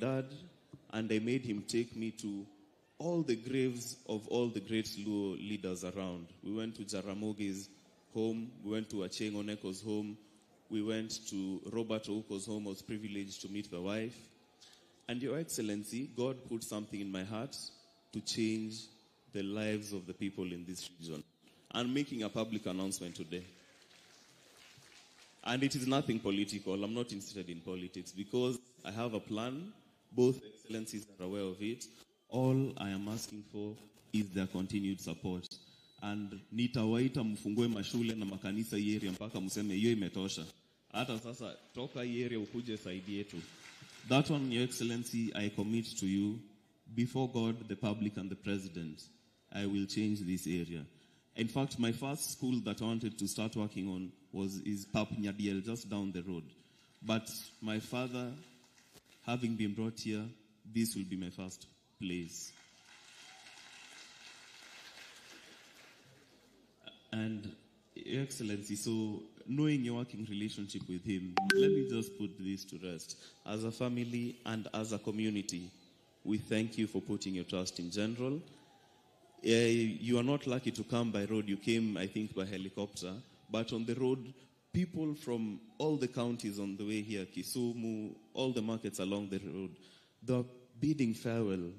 dad, and I made him take me to all the graves of all the great Luo leaders around. We went to Jaramogi's home, we went to Acheng Oneko's home, we went to Robert Ouko's home. I was privileged to meet the wife. And Your Excellency, God put something in my heart to change the lives of the people in this region. I'm making a public announcement today. And it is nothing political. I'm not interested in politics because I have a plan. Both excellencies are aware of it. All I am asking for is their continued support. And nitawaita mfungue mashule na makanisa hii area mpaka mseme hiyo imetosha. Hata sasa toka hii area ukuje saidi yetu. That one, Your Excellency, I commit to you before God, the public and the president. I will change this area. In fact, my first school that I wanted to start working on is Pap Nyadiel, just down the road. But my father, having been brought here, this will be my first place. And Your Excellency, so knowing your working relationship with him, let me just put this to rest. As a family and as a community, we thank you for putting your trust in General. You are not lucky to come by road. You came, I think, by helicopter. But on the road, people from all the counties on the way here, Kisumu, all the markets along the road, they're bidding farewell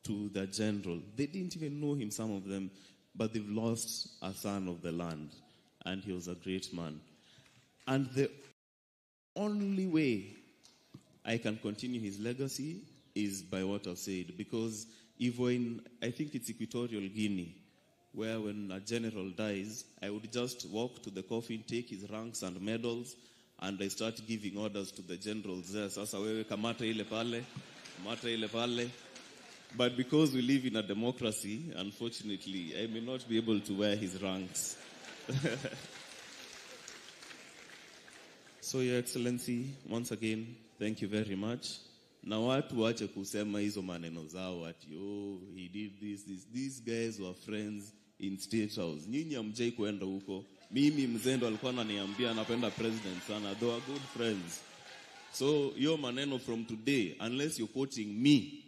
to the General. They didn't even know him, some of them, but they've lost a son of the land. And he was a great man. And the only way I can continue his legacy is by what I've said. Because if we're in, I think it's Equatorial Guinea, where when a general dies, I would just walk to the coffin, take his ranks and medals, and I start giving orders to the generals there. Sasa wewe kamata ile pale, kamata ile pale. But because we live in a democracy, unfortunately, I may not be able to wear his ranks. So, Your Excellency, once again, thank you very much. Na watu wache kusema hizo maneno zao ati, oh, he did this. These guys were friends in State House. Nyinyi hamjai kuenda huko. Mimi mzendo alikuwa ananiambia anapenda president sana. They were good friends. So, yo maneno from today, unless you're quoting me,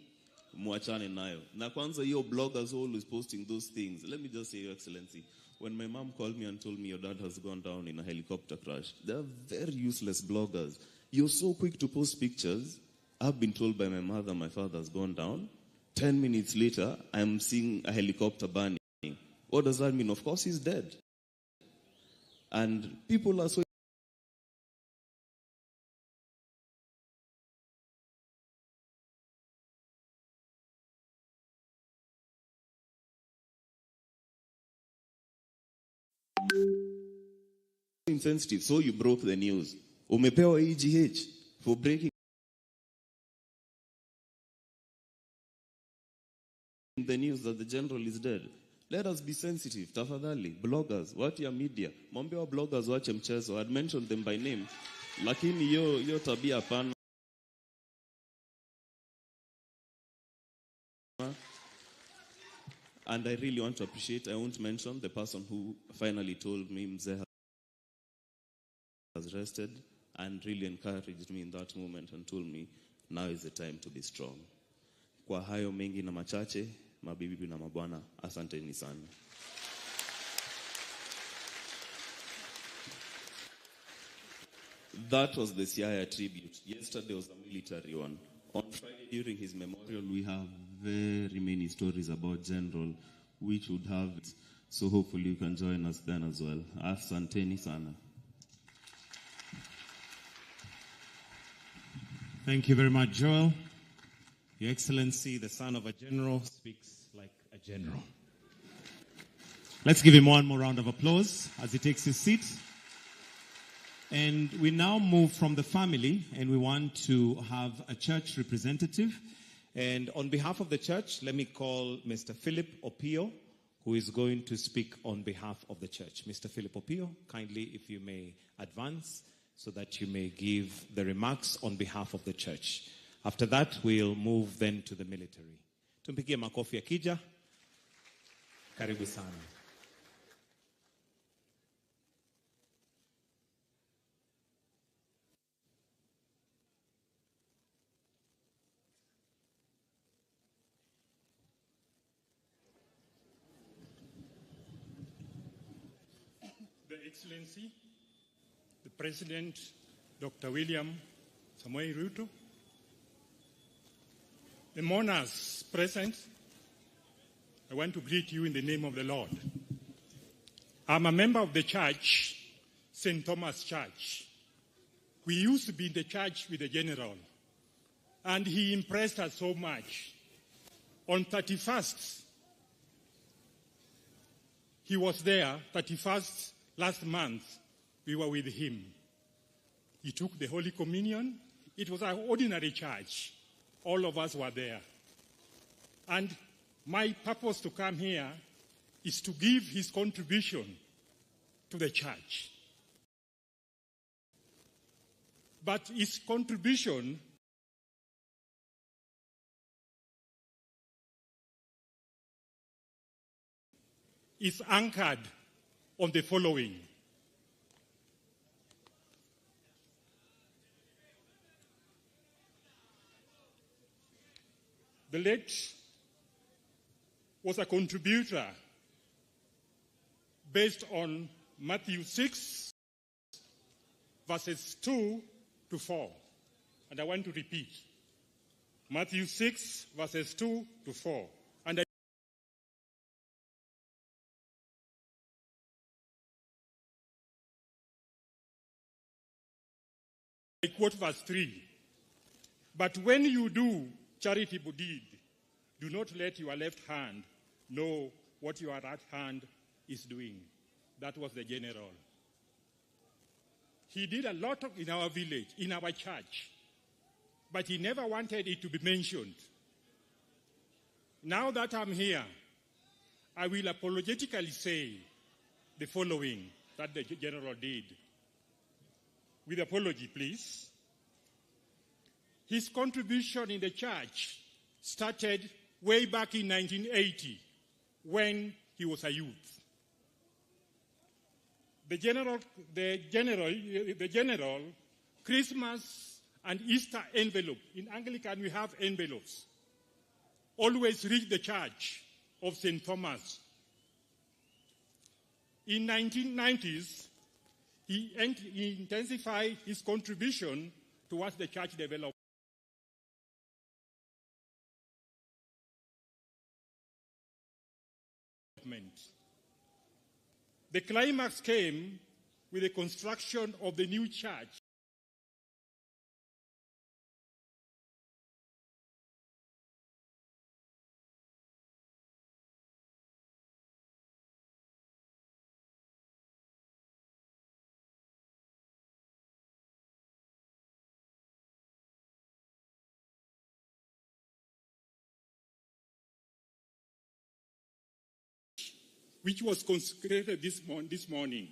muachane nayo. Na kwanza yo bloggers always posting those things. Let me just say, Your Excellency, when my mom called me and told me your dad has gone down in a helicopter crash, they're very useless bloggers. You're so quick to post pictures. I've been told by my mother my father has gone down. 10 minutes later, I'm seeing a helicopter burning. What does that mean? Of course, he's dead. And people are so insensitive. So you broke the news. Umepewa EGH for breaking the news that the general is dead. Let us be sensitive. Tafadhali, bloggers, what your media? Mombewa bloggers wache mchezo. I'd mentioned them by name. Lakini yo tabia pana. And I really want to appreciate, I won't mention the person who finally told me Mzee has rested and really encouraged me in that moment and told me now is the time to be strong. Kwa hayo mengi na machache, mabibi na mabwana, asanteni sana. That was the Siaya tribute. Yesterday was a military one. On Friday during his memorial, we have very many stories about General, which would have it. So hopefully you can join us then as well. Asanteni sana. Thank you very much, Joel. Your Excellency, the son of a general, speaks like a general. Let's give him one more round of applause as he takes his seat. And we now move from the family, and we want to have a church representative. And on behalf of the church, let me call Mr. Philip Opio, who is going to speak on behalf of the church. Mr. Philip Opio, kindly, if you may advance, so that you may give the remarks on behalf of the church. After that, we'll move then to the military. Tumpigie makofi akija. Karibu sana. Excellency, the President, Dr. William Samoei Ruto, the mourners present, I want to greet you in the name of the Lord. I'm a member of the church, St. Thomas Church. We used to be in the church with the general, and he impressed us so much. On 31st, he was there, 31st last month, we were with him. He took the Holy Communion. It was an ordinary church. All of us were there. And my purpose to come here is to give his contribution to the church. But his contribution is anchored on the following. The late was a contributor based on Matthew 6, verses 2 to 4. And I want to repeat. Matthew 6, verses 2 to 4. And I quote verse 3. But when you do charitable deed, do not let your left hand know what your right hand is doing. That was the general. He did a lot in our village, in our church, but he never wanted it to be mentioned. Now that I'm here, I will apologetically say the following that the general did. With apology, please. His contribution in the church started way back in 1980 when he was a youth. The general Christmas and Easter envelope, in Anglican we have envelopes, always reached the church of St. Thomas. In 1990s, he intensified his contribution towards the church development. The climax came with the construction of the new church. Which was consecrated this morning.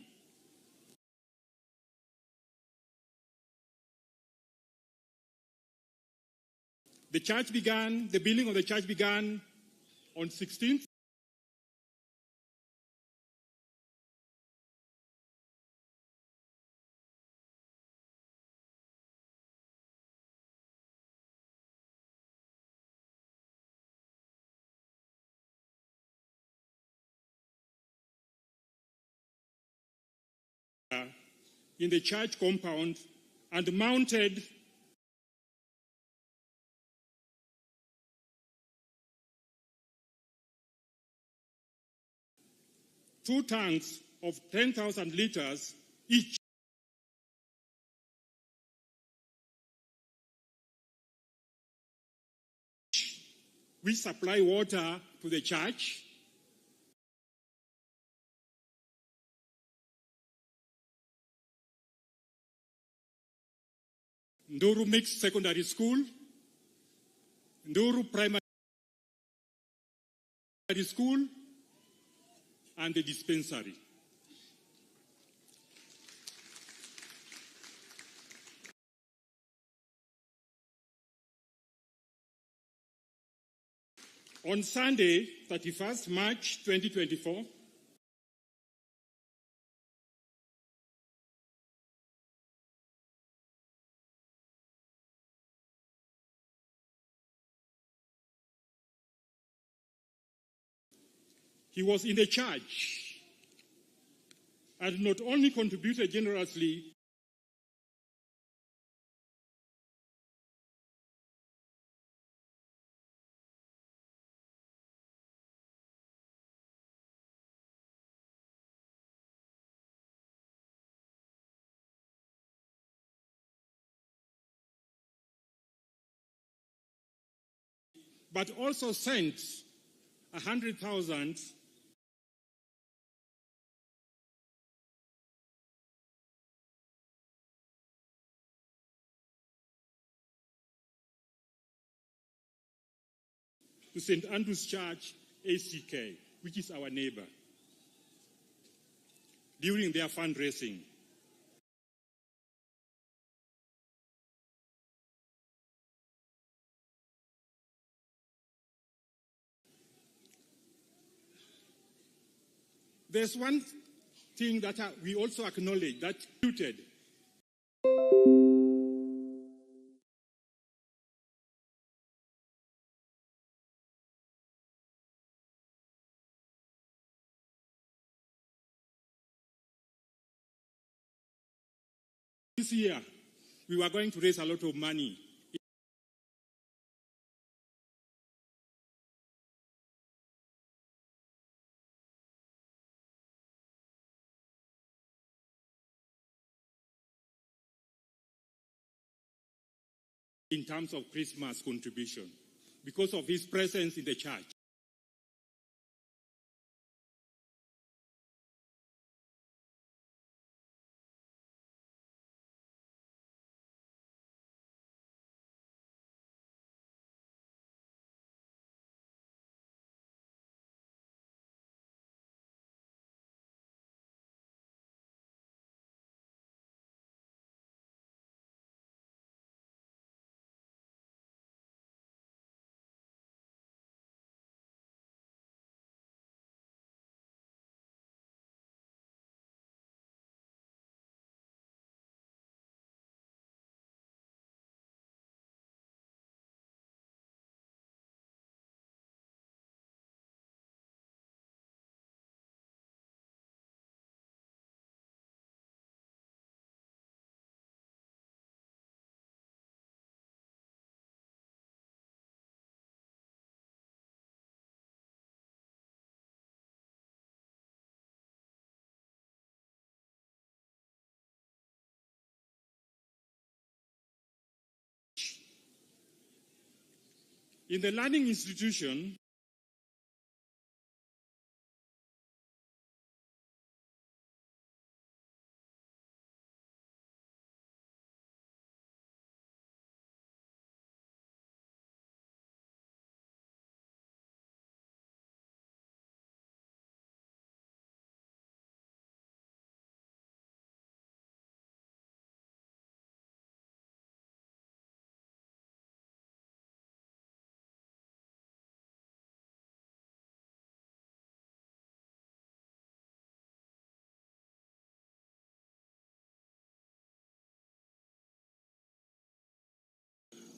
The building of the church began on 16th. In the church compound and mounted two tanks of 10,000 liters each. We supply water to the church. Nduru Mixed Secondary School, Nduru Primary School, and the dispensary. On Sunday, 31st March 2024, he was in the church and not only contributed generously but also sent 100,000 to St. Andrew's Church, ACK, which is our neighbor, during their fundraising. There's one thing that we also acknowledge that this year we were going to raise a lot of money. In terms of Christmas contribution, because of his presence in the church. In the learning institution,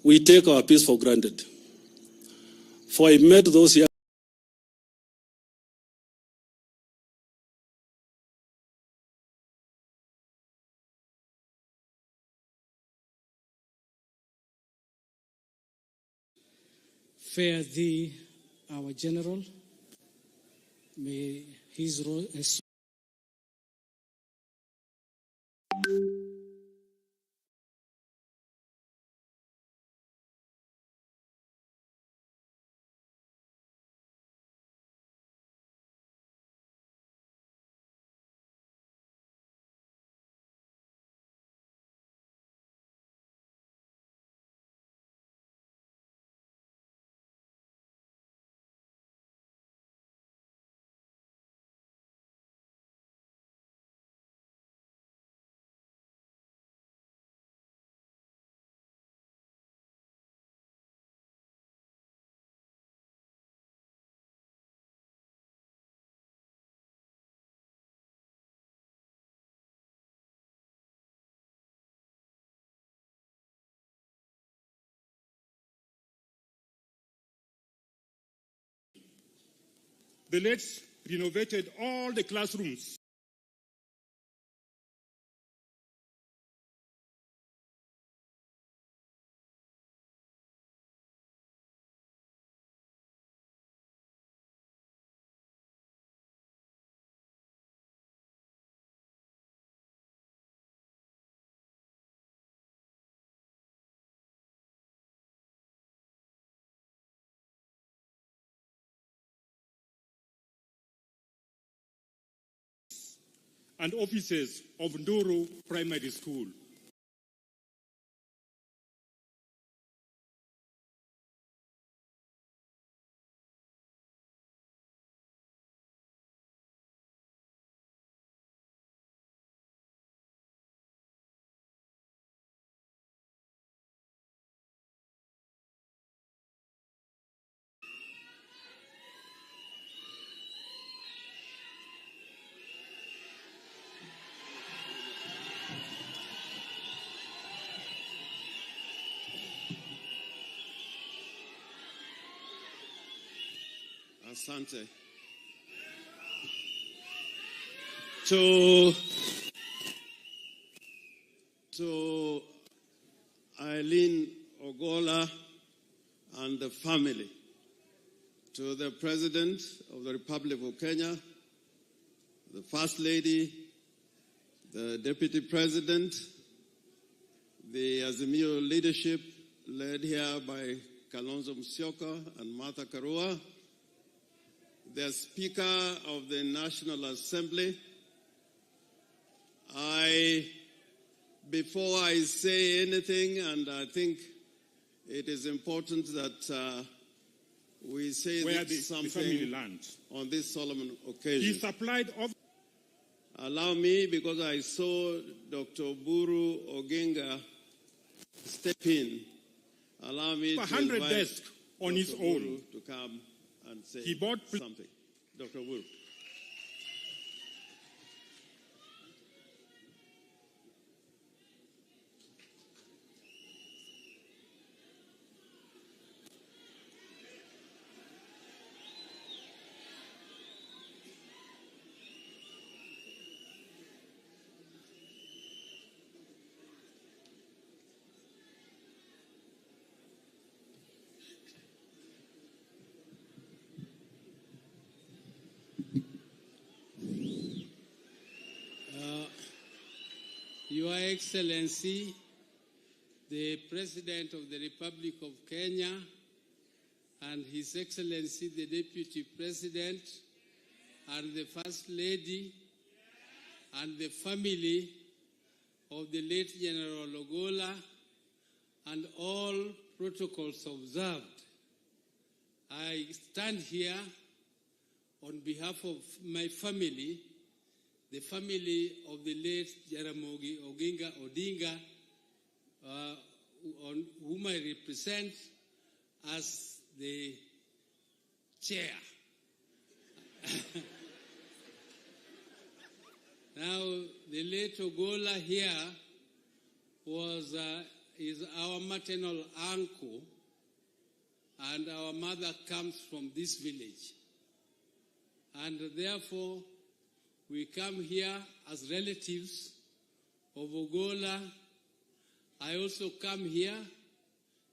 we take our peace for granted. For I met those young Fare thee, our general, may his the late renovated all the classrooms and offices of Nduru Primary School. Asante. To Eileen Ogolla and the family, to the President of the Republic of Kenya, the First Lady, the Deputy President, the Azimio leadership led here by Kalonzo Musyoka and Martha Karua, the Speaker of the National Assembly. Before I say anything, and I think it is important that we say something on this solemn occasion. He supplied of. Allow me, because I saw Dr. Buru Oginga step in. Allow me to 100 invite desks on Dr. his Buru own to come and say He bought something. Dr. Buru. Your Excellency, the President of the Republic of Kenya, and His Excellency, the Deputy President, and the First Lady, and the family of the late General Ogolla, and all protocols observed. I stand here on behalf of my family, the family of the late Jaramogi Oginga Odinga, on whom I represent as the chair. Now, the late Ogolla here is our maternal uncle, and our mother comes from this village. And therefore, we come here as relatives of Ogolla. I also come here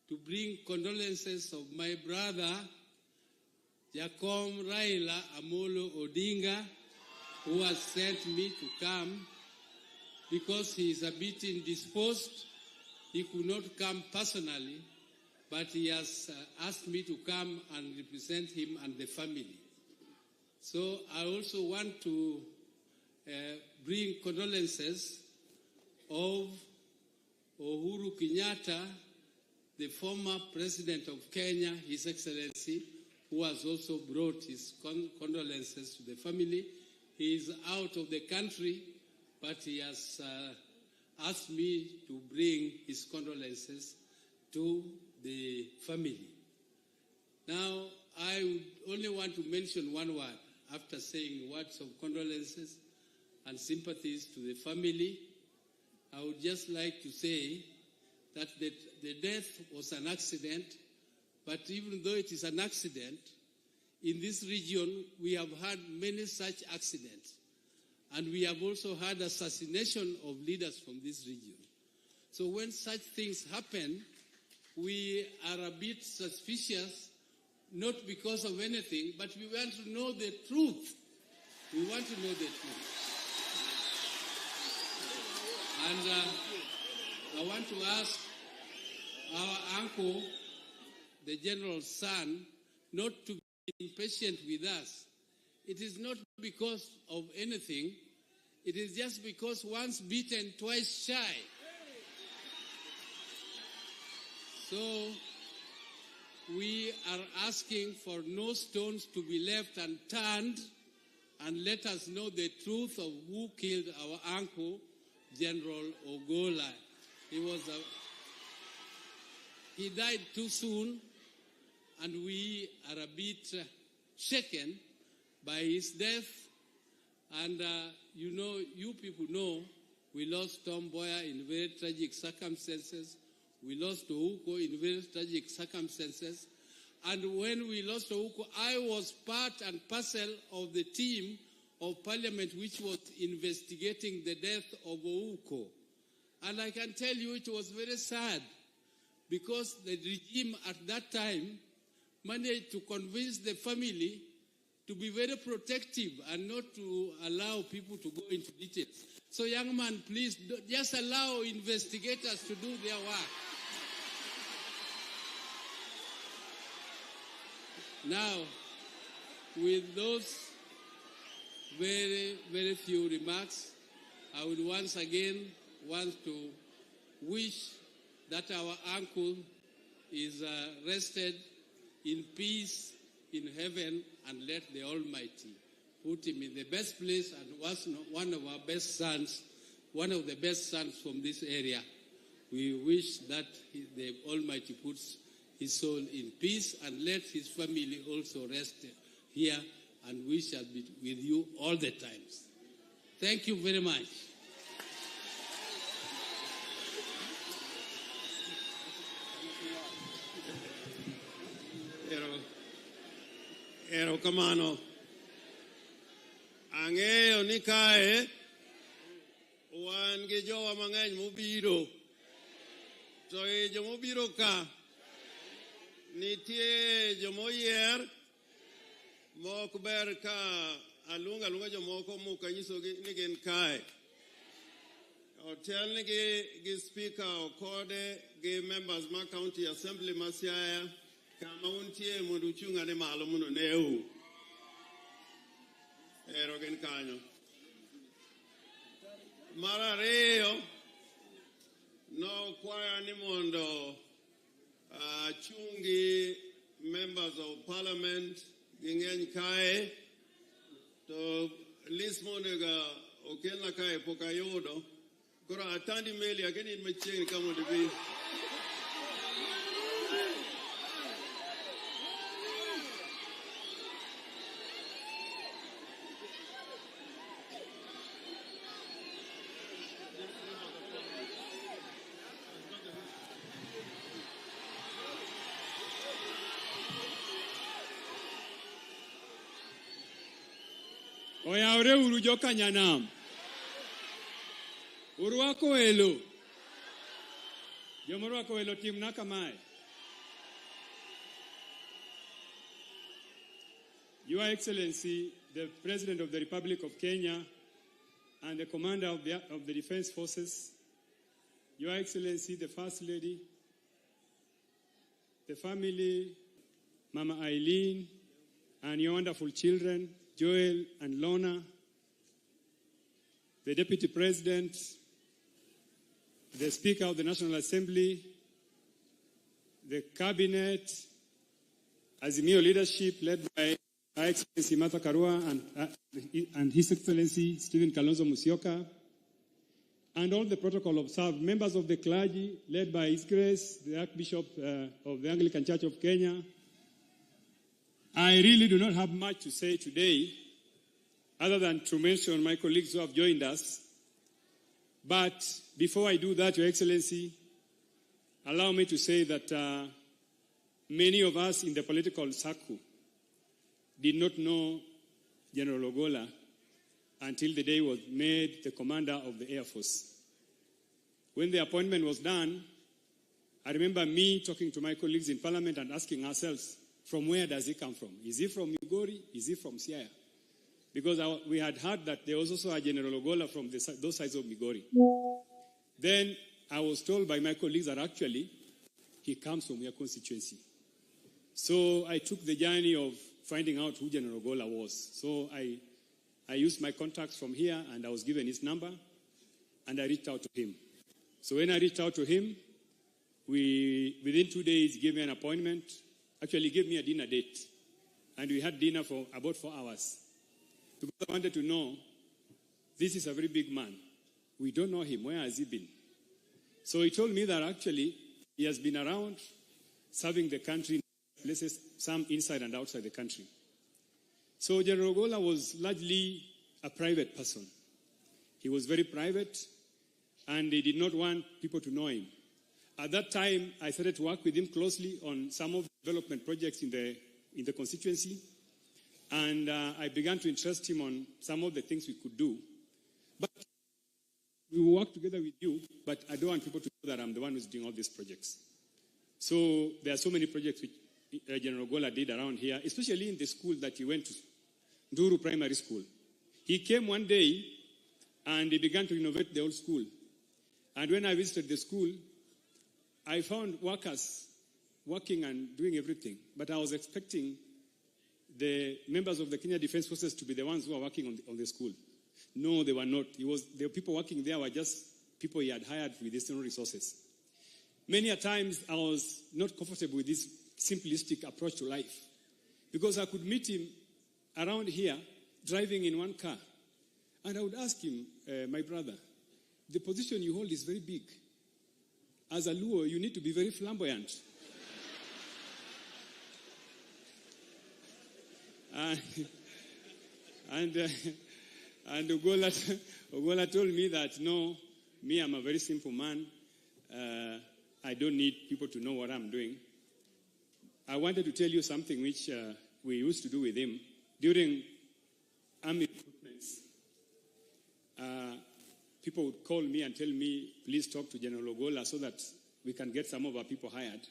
to bring condolences of my brother, Jacom Raila Amolo Odinga, who has sent me to come because he is a bit indisposed. He could not come personally, but he has asked me to come and represent him and the family. So I also want to bring condolences of Uhuru Kenyatta, the former President of Kenya, His Excellency, who has also brought his condolences to the family. He is out of the country, but he has asked me to bring his condolences to the family. Now, I would only want to mention one word after saying words of condolences and sympathies to the family. I would just like to say that the death was an accident, but even though it is an accident, in this region we have had many such accidents, and we have also had assassination of leaders from this region. So when such things happen, we are a bit suspicious, not because of anything, but we want to know the truth. We want to know the truth. And I want to ask our uncle, the general's son, not to be impatient with us. It is not because of anything. It is just because once beaten, twice shy. So we are asking for no stones to be left unturned, and let us know the truth of who killed our uncle, General Ogolla. He died too soon, and we are a bit shaken by his death. And you people know, we lost Tom Boyer in very tragic circumstances. We lost Ouko in very tragic circumstances. And when we lost Ouko, I was part and parcel of the team of parliament which was investigating the death of Ouko. And I can tell you it was very sad, because the regime at that time managed to convince the family to be very protective and not to allow people to go into details. So young man, please just allow investigators to do their work. Now, with those very, very few remarks, I would once again want to wish that our uncle is rested in peace in heaven, and let the Almighty put him in the best place, and was one of our best sons, one of the best sons from this area. We wish that the Almighty puts his soul in peace, and let his family also rest here, and we shall be with you all the times. Thank you very much. Erokamano. Ang'eyo ni kae wan gi jowa mang'eny mobiro. To e jomobiro ka nitie jomoyier mok ber ka alunga jomoko mukanyisogi ni gin kae. Otel ni gi speaker Okode gi members ma county assembly ma Siaya kama untie mondo uchung'ane malo mondo neu. Ero gin kanyo. Mar ariyo, no kwaya ni mondo chungi members of parliament ging'eny kae, to list monega okelna kae pok ayudo. Koro atandi meli akeni in machiegni ka mondo bi. Oyaure uru joka nyanam. Uruako elo. Jomoruako elo timna kamae. Your Excellency, the President of the Republic of Kenya and the Commander of the Defense Forces, Your Excellency, the First Lady, the family, Mama Eileen, and your wonderful children, Joel and Lorna, the Deputy President, the Speaker of the National Assembly, the Cabinet, Azimio leadership led by Her Excellency Martha Karua and His Excellency Stephen Kalonzo Musyoka, and all the protocol observed, members of the clergy led by His Grace, the Archbishop of the Anglican Church of Kenya. I really do not have much to say today, other than to mention my colleagues who have joined us. But before I do that, Your Excellency, allow me to say that many of us in the political circle did not know General Ogolla until the day he was made the commander of the Air Force. When the appointment was done, I remember me talking to my colleagues in Parliament and asking ourselves, from where does he come from? Is he from Migori? Is he from Siaya? Because we had heard that there was also a General Ogolla from those sides of Migori. Then I was told by my colleagues that actually he comes from your constituency. So I took the journey of finding out who General Ogolla was. So I I used my contacts from here, and I was given his number, and I reached out to him. So when I reached out to him, within 2 days, he gave me an appointment. Actually, he gave me a dinner date. And we had dinner for about 4 hours. Because I wanted to know, this is a very big man. We don't know him. Where has he been? So he told me that actually he has been around serving the country in places, some inside and outside the country. So General Ogolla was largely a private person. He was very private, and he did not want people to know him. At that time, I started to work with him closely on some of the development projects in the constituency, and I began to interest him on some of the things we could do. But we will work together with you, but I don't want people to know that I'm the one who's doing all these projects. So there are so many projects which General Ogolla did around here, especially in the school that he went to, Nduru Primary School. He came one day and he began to renovate the old school. And when I visited the school, I found workers working and doing everything. But I was expecting the members of the Kenya Defense Forces to be the ones who are working on the school. No, they were not. The people working there were just people he had hired with his own resources. Many a times I was not comfortable with this simplistic approach to life, because I could meet him around here driving in one car, and I would ask him, my brother, the position you hold is very big. As a Luo, you need to be very flamboyant. And Ogolla told me that, no, me, I'm a very simple man. I don't need people to know what I'm doing. I wanted to tell you something which we used to do with him. During army recruitments, people would call me and tell me, please talk to General Ogolla so that we can get some of our people hired.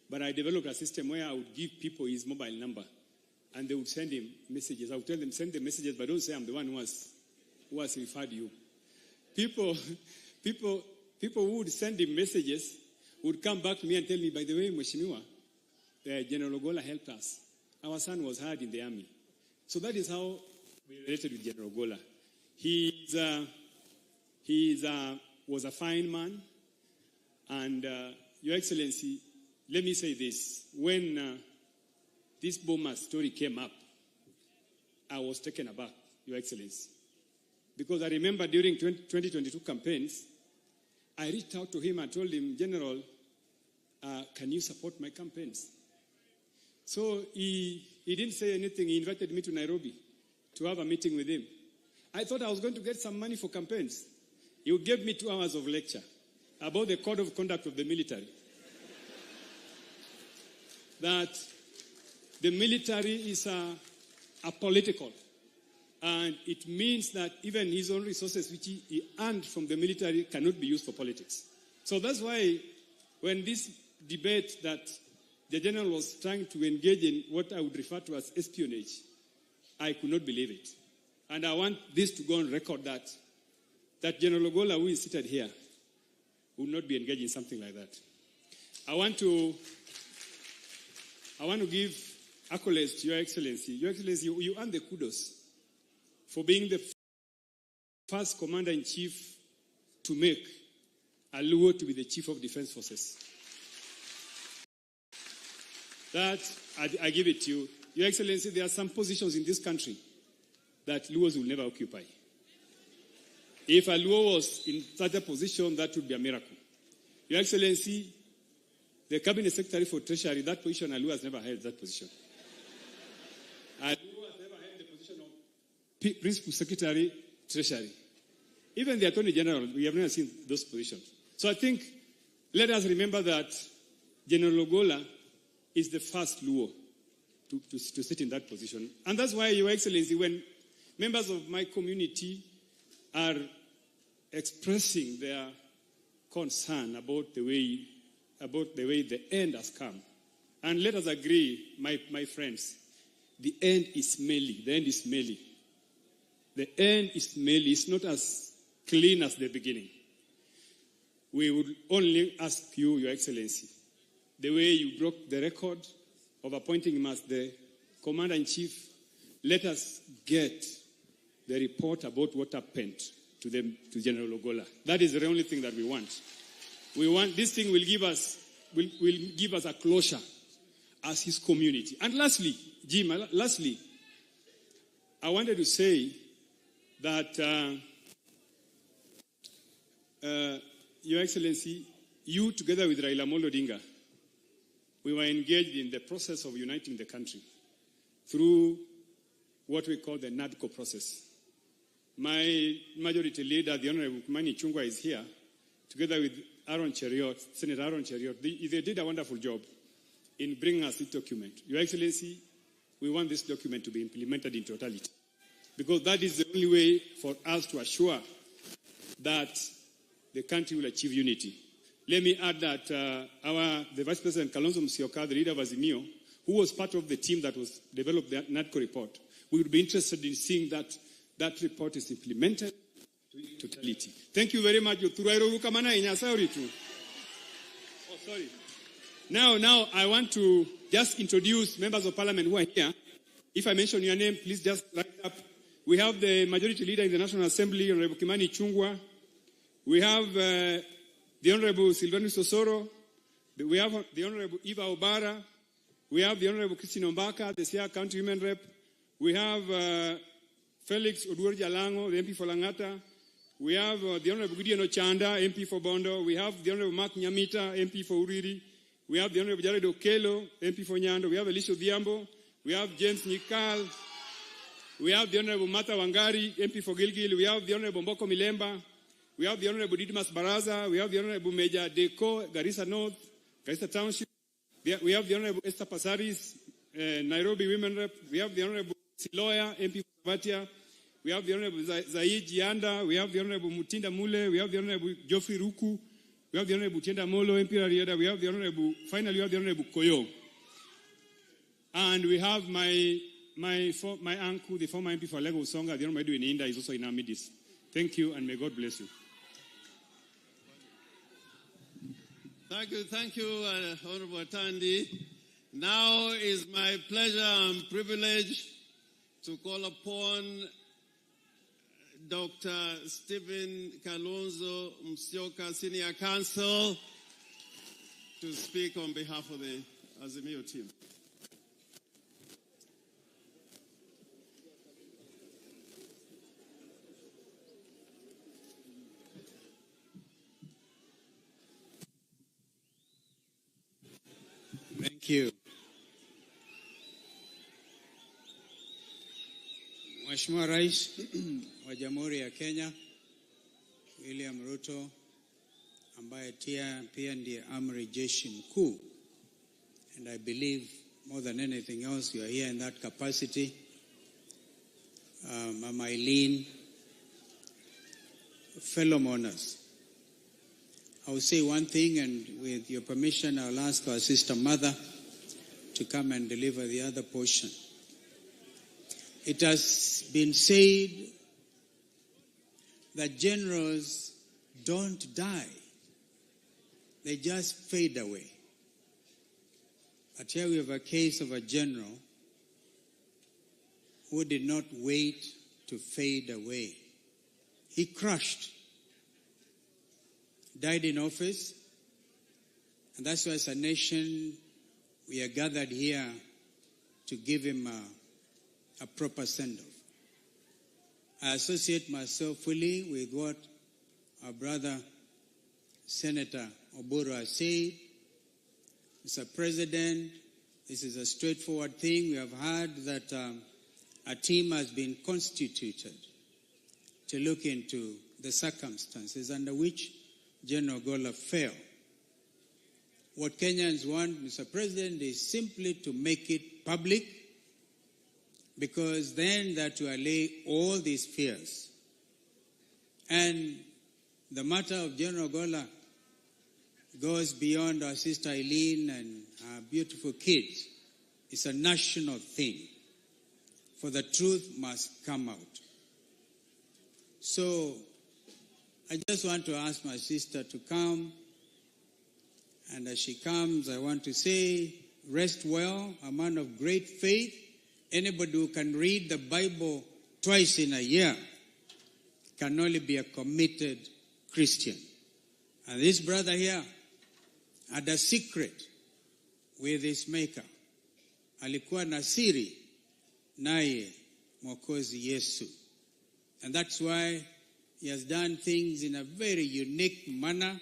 But I developed a system where I would give people his mobile number, and they would send him messages. I would tell them, send the messages, but don't say I'm the one who has referred you. People who would send him messages would come back to me and tell me, by the way, Mheshimiwa, General Ogolla helped us. Our son was hired in the army. So that is how we related with General Ogolla. He was a fine man. And, Your Excellency, let me say this. When this Boma story came up, I was taken aback, Your Excellency. Because I remember during 2022 campaigns, I reached out to him and told him, General, can you support my campaigns? So he didn't say anything. He invited me to Nairobi to have a meeting with him. I thought I was going to get some money for campaigns. He gave me 2 hours of lecture about the code of conduct of the military. That the military is apolitical. And it means that even his own resources, which he earned from the military, cannot be used for politics. So that's why when this debate that the general was trying to engage in what I would refer to as espionage, I could not believe it. And I want this to go on record that General Ogolla, who is seated here, would not be engaged in something like that. I want to give accolades to Your Excellency. Your Excellency, you earn the kudos for being the first commander-in-chief to make a Luo to be the chief of defense forces. That, I give it to you. Your Excellency, there are some positions in this country that Luos will never occupy. If a Luo was in such a position, that would be a miracle. Your Excellency, the Cabinet Secretary for Treasury, that position, a Luo has never held that position. A Luo has never held the position of Principal Secretary, Treasury. Even the Attorney General, we have never seen those positions. So I think, let us remember that General Ogolla is the first Luo to sit in that position. And that's why, Your Excellency, when members of my community are expressing their concern about the way the end has come, and let us agree, my friends, the end is smelly. The end is smelly. The end is smelly. It's not as clean as the beginning. We would only ask you, Your Excellency, the way you broke the record of appointing him as the Commander-in-Chief, let us get the report about what happened to them, to General Ogolla. That is the only thing that we want. We want this thing will give us a closure as his community. And lastly, Jim, I wanted to say that Your Excellency, you together with Raila Amolo Odinga, we were engaged in the process of uniting the country through what we call the NADCO process. My majority leader, the Honorable Kimani Ichung'wah, is here, together with Aaron Cheriot, Senator Aaron Cheriot. They did a wonderful job in bringing us this document. Your Excellency, we want this document to be implemented in totality, because that is the only way for us to assure that the country will achieve unity. Let me add that the Vice President Kalonzo Musyoka, the leader of Azimio, who was part of the team that was developed the NADCO report, we would be interested in seeing that that report is implemented to totality. Thank you very much. Oh, sorry. Now I want to just introduce members of parliament who are here. If I mention your name, please just write up. We have the majority leader in the National Assembly, Honorable Kimani Ichung'wah. We have the Honorable Silvanus Osoro. We have the Honorable Eva Obara. We have the Honorable Christine Ombaka, the Siaya County Women Rep. We have Felix Oduor Jalango, the MP for Langata. We have the Honorable Gideon Ochanda, MP for Bondo. We have the Honorable Mark Nyamita, MP for Uriri. We have the Honorable Jared Okelo, MP for Nyando. We have Elisha Odhiambo. We have James Nyikal. We have the Honorable Martha Wangari, MP for Gilgil. We have the Honorable Mboko Milemba. We have the Honorable Didmas Baraza. We have the Honorable Major Deko, Garissa North, Garissa Township. We have the Honorable Esther Pasaris, Nairobi Women Rep. We have the Honorable Siloya, MP for Sabatia. We have the Honorable Zaid Jianda. We have the Honorable Mutinda Mule. We have the Honorable Geoffrey Ruku. We have the Honorable Tienda Molo, MP Rarieda. We have the Honorable, finally we have the Honorable Koyo. And we have my uncle, the former MP for Lagos Songa, the Honorable Edwin Inda, is also in our midst. Thank you, and may God bless you. Thank you, Honorable Tandi. Now is my pleasure and privilege to call upon Dr. Stephen Kalonzo Musyoka, Senior Counsel, to speak on behalf of the Azimio team. Thank you. Mheshimiwa Rais wa Jamhuri ya Kenya, William Ruto, ambaye pia ndiye Amri Jeshi Mkuu, and I believe more than anything else you are here in that capacity. Mama Eileen, fellow mourners, I will say one thing, and with your permission, I'll ask our sister mother to come and deliver the other portion. It has been said that generals don't die. They just fade away. But here we have a case of a general who did not wait to fade away. He crushed, died in office, and that's why as a nation we are gathered here to give him a proper send-off. I associate myself fully with what our brother Senator Oburu has said. Mr. President, this is a straightforward thing. We have heard that a team has been constituted to look into the circumstances under which General Ogolla fell. What Kenyans want, Mr. President, is simply to make it public, because then that will allay all these fears. And the matter of General Ogolla goes beyond our sister Eileen and our beautiful kids. It's a national thing, for the truth must come out. So I just want to ask my sister to come, and as she comes, I want to say, rest well, a man of great faith. Anybody who can read the Bible twice in a year can only be a committed Christian. And this brother here had a secret with his maker. Alikuwa na siri naye Mwokozi Yesu. And that's why he has done things in a very unique manner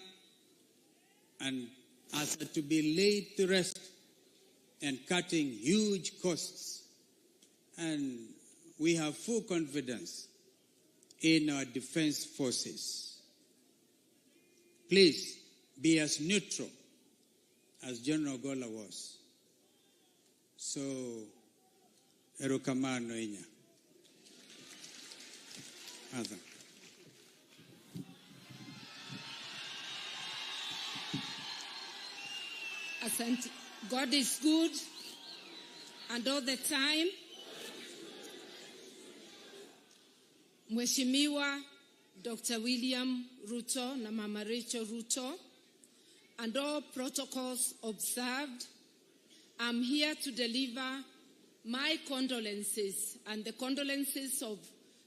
and has had to be laid to rest and cutting huge costs. And we have full confidence in our defense forces. Please be as neutral as General Ogolla was. So, erokamano inya. Other. Asante. God is good, and all the time. Mheshimiwa Dr. William Ruto na Mama Rachel Ruto, and all protocols observed, I'm here to deliver my condolences and the condolences of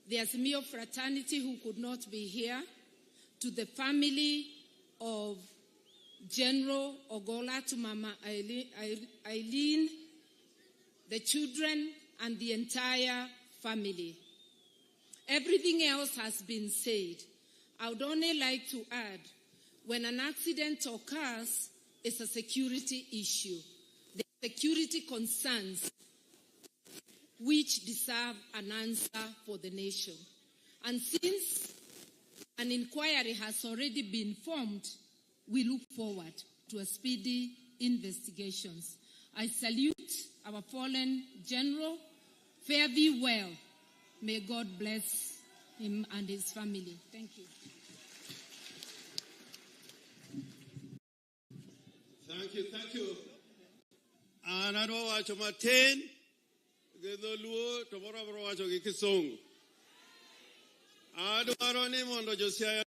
the Azimio fraternity who could not be here, to the family of General Ogolla, to Mama Eileen, the children, and the entire family. Everything else has been said. I would only like to add, when an accident occurs, it's a security issue. The security concerns which deserve an answer for the nation. And since an inquiry has already been formed, we look forward to a speedy investigations. I salute our fallen general. Fare thee well. May God bless him and his family. Thank you. Thank you. Anadwa wacho matin, gedoluo to moro bro wacho gi kisungu. Adwaro ni mondo jo Siaya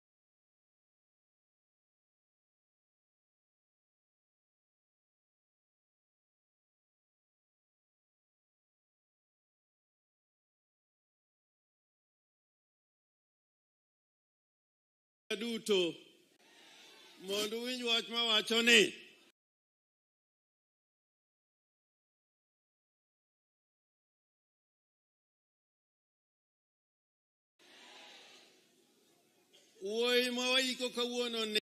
duto mondo winj wach ma wacho ni wuoyi ma waiko kawuono ni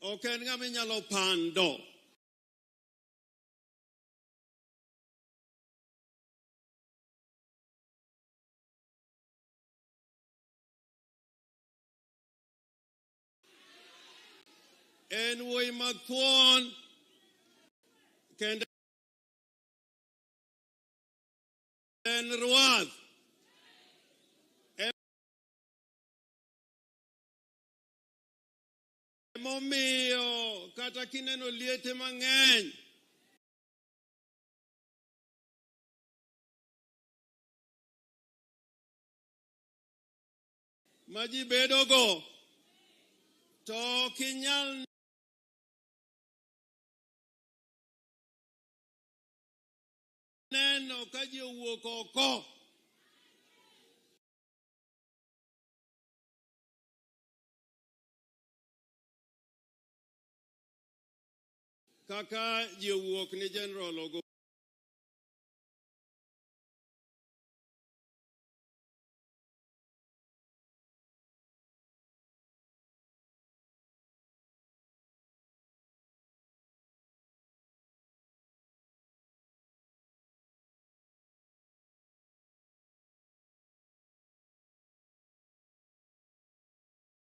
ok en ng'ama inyalo pando. En wuoyi mathuon kendo en ruath. Emomiyo kata kineno liete mang'eny ma ji bedogo, to ok inyal neno ka ji owuok oko. Kaka ji owuok ni General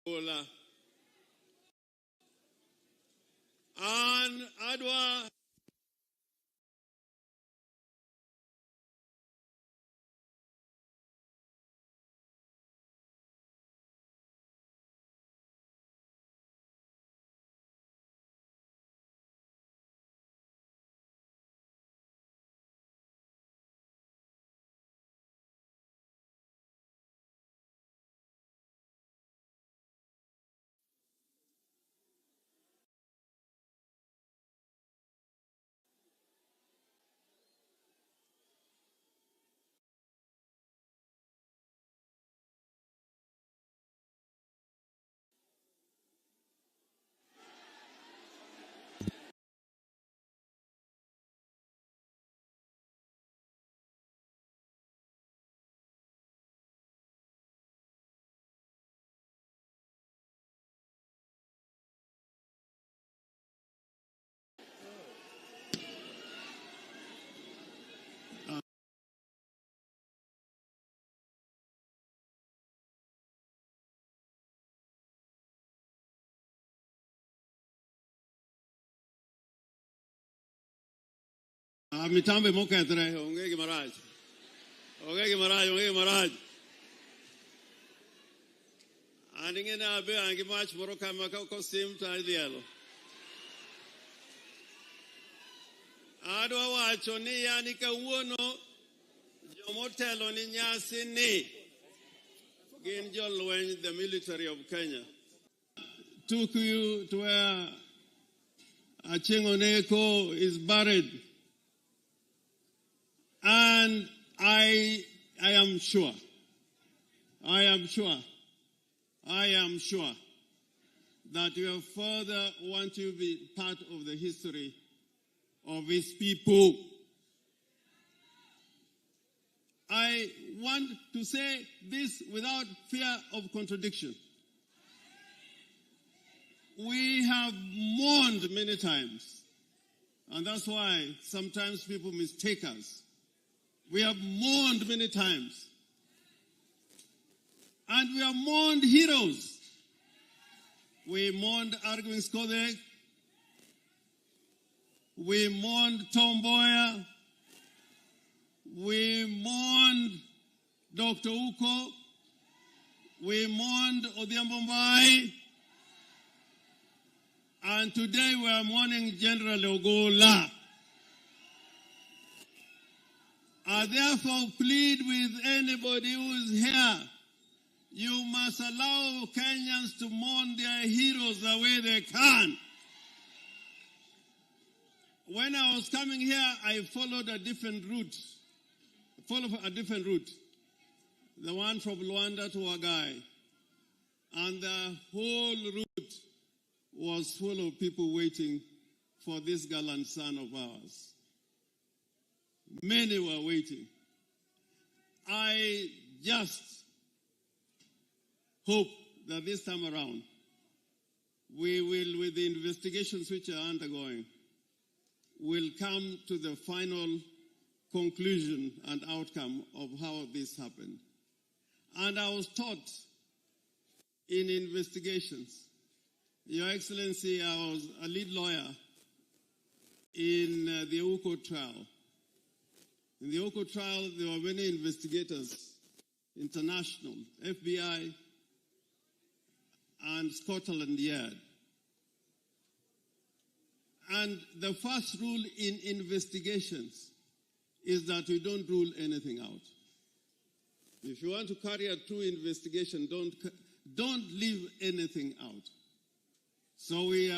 Ogolla. An adwa Mitambe moketre, ongegi maraj. Ongegi maraj. Andinge na abe angi mach moro kama ko sim ta dielo. Adwa wacho ni yani kawuono jomotelo ni nyasi ni gin jolweny, the military of Kenya. Took you to where Achengoneko is buried. And I am sure that you further want to be part of the history of his people. I want to say this without fear of contradiction. We have mourned many times, and that's why sometimes people mistake us. We have mourned many times. And we have mourned heroes. We mourned Arguing Skodek. We mourned Tom Boyer. We mourned Dr. Uko. We mourned Odhiambo Mbai. And today we are mourning General Ogolla. I therefore plead with anybody who is here, you must allow Kenyans to mourn their heroes the way they can. When I was coming here, I followed a different route. The one from Luanda to Wagai. And the whole route was full of people waiting for this gallant son of ours. Many were waiting. I just hope that this time around, we will, with the investigations which are undergoing, will come to the final conclusion and outcome of how this happened. And I was taught in investigations, Your Excellency, I was a lead lawyer in the Uko trial. In the Uko trial, there were many investigators, international, FBI, and Scotland Yard. And the first rule in investigations is that you don't rule anything out. If you want to carry a true investigation, don't leave anything out. So we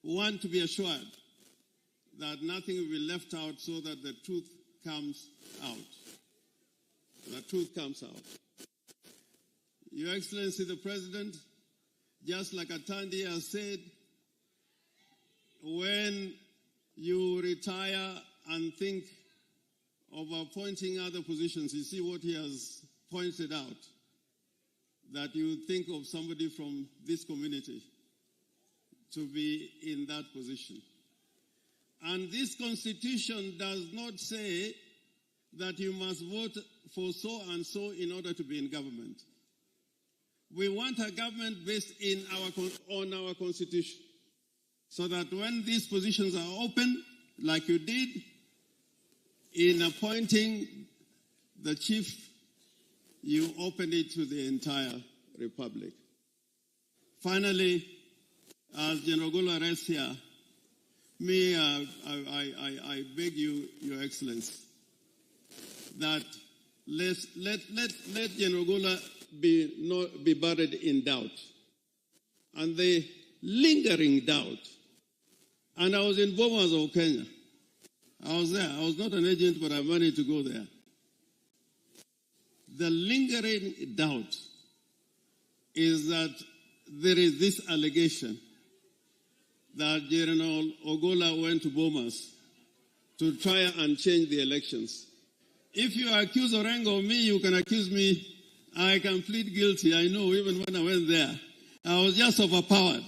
want to be assured that nothing will be left out so that the truth comes out. The truth comes out. Your Excellency the President, just like Atandi has said, when you retire and think of appointing other positions, you see what he has pointed out, that you think of somebody from this community to be in that position. And this constitution does not say that you must vote for so and so in order to be in government. We want a government based on our constitution, so that when these positions are open, like you did in appointing the chief, you open it to the entire republic. Finally, as General Ogolla rests here, I beg you, Your Excellency, that let General Ogolla be buried in doubt, and the lingering doubt. And I was in Bomas of Kenya. I was there. I was not an agent, but I managed to go there. The lingering doubt is that there is this allegation that General Ogolla went to Bomas to try and change the elections. If you accuse Orengo of me, you can accuse me. I can plead guilty. I know, even when I went there, I was just overpowered.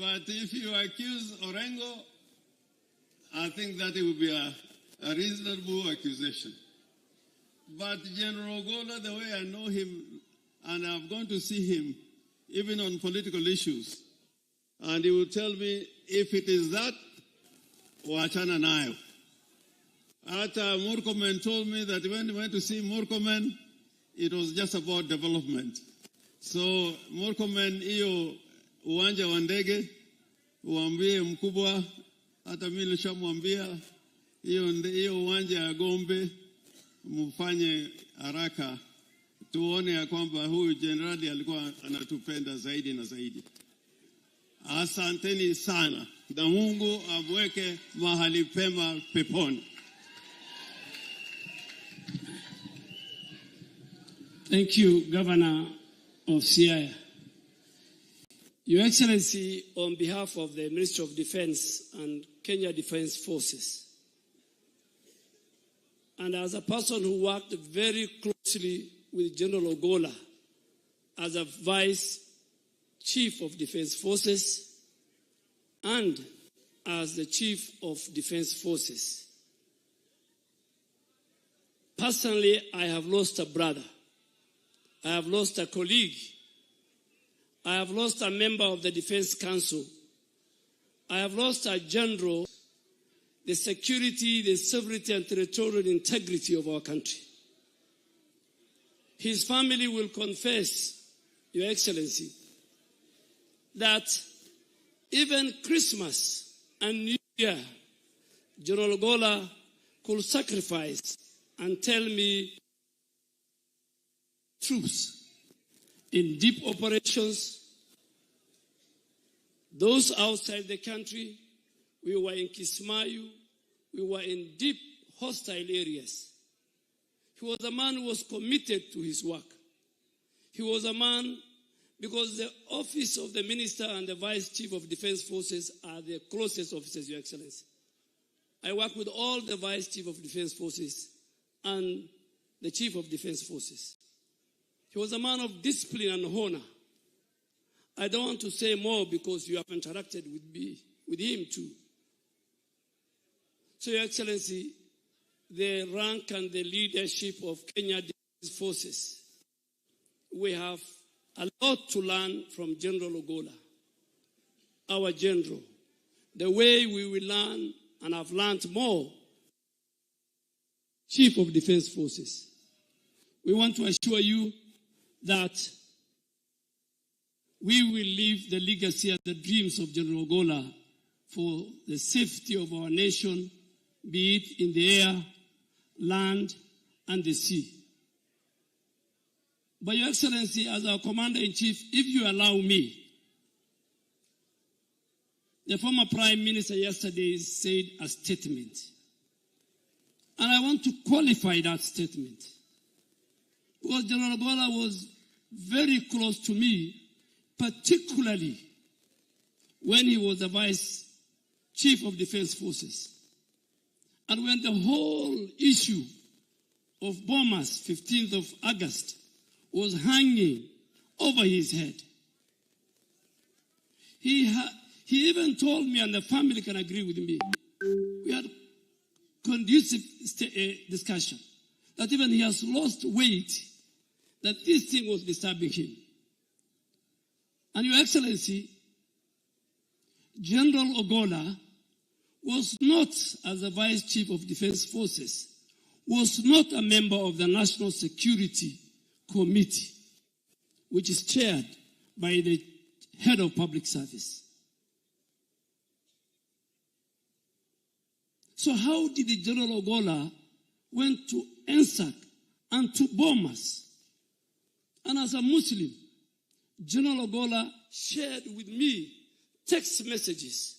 But if you accuse Orengo, I think that it would be a reasonable accusation. But General Ogolla, the way I know him, and I've gone to see him, even on political issues, And he would tell me, if it is that, wachana nayo. Ata Murkomen told me that when he went to see Murkomen, it was just about development. So Murkomen, iyo uwanja wa ndege, uambie mkubwa, hata mimi nilishamwambia, iyo uwanja ya Gombe, mfanye haraka, tuone ya kwamba huyu generali alikuwa anatupenda zaidi na zaidi. Asanteni sana, na Mungu amweke mahali pema peponi. Thank you, Governor of Siaya. Your Excellency, on behalf of the Ministry of Defense and Kenya Defense Forces, and as a person who worked very closely with General Ogolla as a Vice Chief of Defense Forces and as the Chief of Defense Forces, personally, I have lost a brother. I have lost a colleague. I have lost a member of the Defense Council. I have lost a general, the security, the sovereignty and territorial integrity of our country. His family will confess, Your Excellency, that even Christmas and New Year, General Ogolla could sacrifice and tell me troops in deep operations, those outside the country. We were in Kismayu, we were in deep hostile areas. He was a man who was committed to his work. He was a man, because the office of the Minister and the Vice Chief of Defense Forces are the closest officers, Your Excellency. I work with all the Vice Chief of Defense Forces and the Chief of Defense Forces. He was a man of discipline and honor. I don't want to say more because you have interacted with him too. So, Your Excellency, the rank and the leadership of Kenya Defense Forces, we have a lot to learn from General Ogolla, our general. The way we will learn and have learned more, Chief of Defense Forces. We want to assure you that we will leave the legacy and the dreams of General Ogolla for the safety of our nation, be it in the air, land, and the sea. But Your Excellency, as our Commander-in-Chief, if you allow me, the former Prime Minister yesterday said a statement. And I want to qualify that statement. Because General Ogolla was very close to me, particularly when he was the Vice Chief of Defense Forces. And when the whole issue of bombers, 15th of August, was hanging over his head, he even told me, and the family can agree with me, we had conducive discussion, that even he has lost weight, that this thing was disturbing him. And Your Excellency, General Ogolla was not, as the Vice Chief of Defense Forces, was not a member of the National Security Committee, which is chaired by the Head of Public Service. So how did the General Ogolla went to NSAC and to bombers? And as a Muslim, General Ogolla shared with me text messages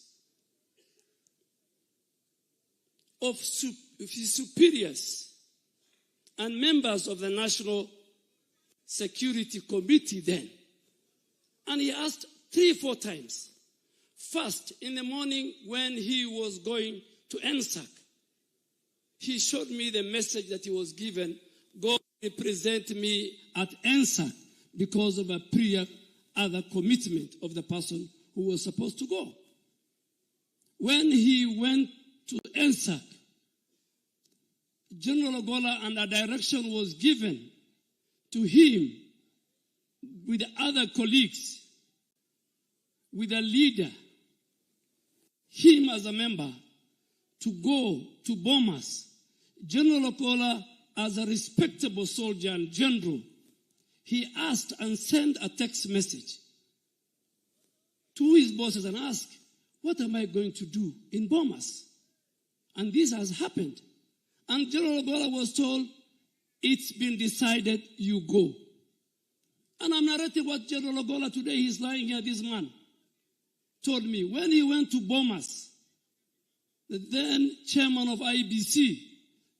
of his superiors and members of the National Security Committee then. And he asked 3-4 times. First, in the morning when he was going to NSAC, he showed me the message that he was given, go represent me at NSAC, because of a prior other commitment of the person who was supposed to go. When he went to NSAC, General Ogolla, and a direction was given to him with other colleagues with a leader, him as a member, to go to Bomas. General Ogolla, as a respectable soldier and general, he asked and sent a text message to his bosses and asked, what am I going to do in Bomas? And this has happened. And General Ogolla was told, it's been decided, you go. And I'm narrating what General Ogolla today, he's lying here, this man, told me. When he went to Bomas, the then chairman of IBC,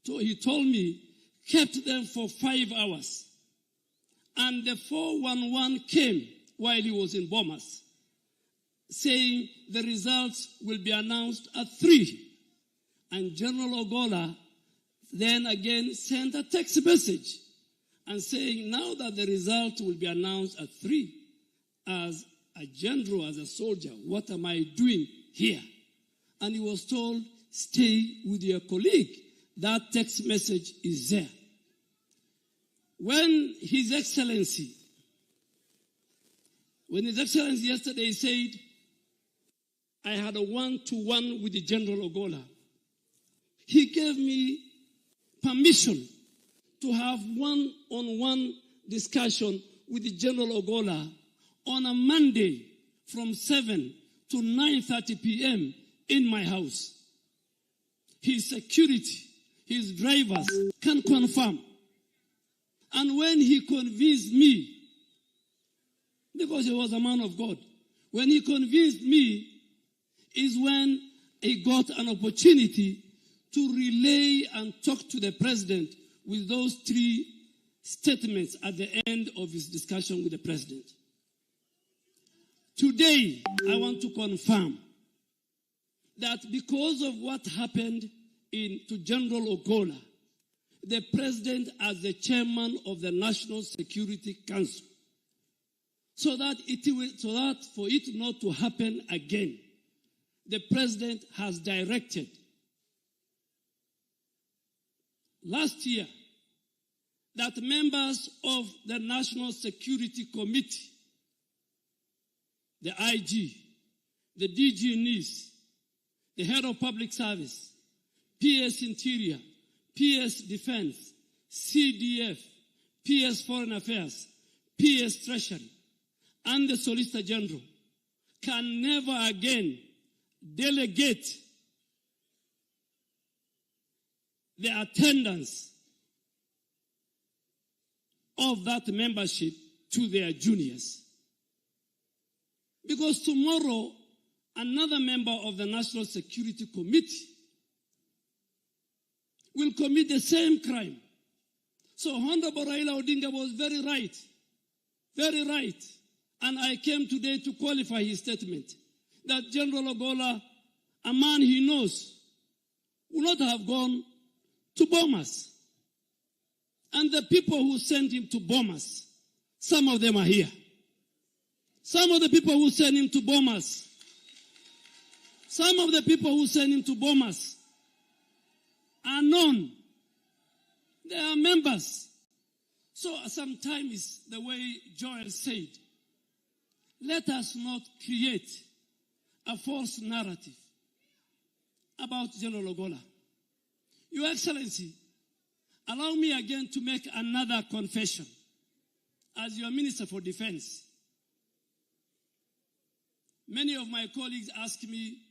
he told me, kept them for 5 hours. And the 411 came while he was in Bomas, saying the results will be announced at 3. And General Ogolla then again sent a text message and saying, now that the result will be announced at 3, as a general, as a soldier, what am I doing here? And he was told, stay with your colleague. That text message is there. When His Excellency yesterday said, I had a one-to-one with the General Ogolla, he gave me permission to have one-on-one discussion with the General Ogolla on a Monday from 7 to 9:30 p.m. in my house. His security, his drivers can confirm. And when he convinced me, because he was a man of God, when he convinced me is when he got an opportunity to relay and talk to the president with those 3 statements at the end of his discussion with the president. Today, I want to confirm that because of what happened to General Ogolla, the president as the chairman of the National Security Council, so that for it not to happen again, the president has directed last year that members of the National Security Committee, the IG, the DG NIS, the head of public service, PS Interior, PS Defense, CDF, PS Foreign Affairs, PS Treasury, and the Solicitor General can never again delegate the attendance of that membership to their juniors. Because tomorrow, another member of the National Security Committee will commit the same crime. So Honorable Raila Odinga was very right. Very right. And I came today to qualify his statement that General Ogolla, a man he knows, would not have gone to Bomas. And the people who sent him to Bomas, some of them are here. Some of the people who sent him to Bomas, are known. They are members. So sometimes, the way Joel said, let us not create a false narrative about General Ogolla. Your Excellency, allow me again to make another confession as your Minister for Defense. Many of my colleagues ask me,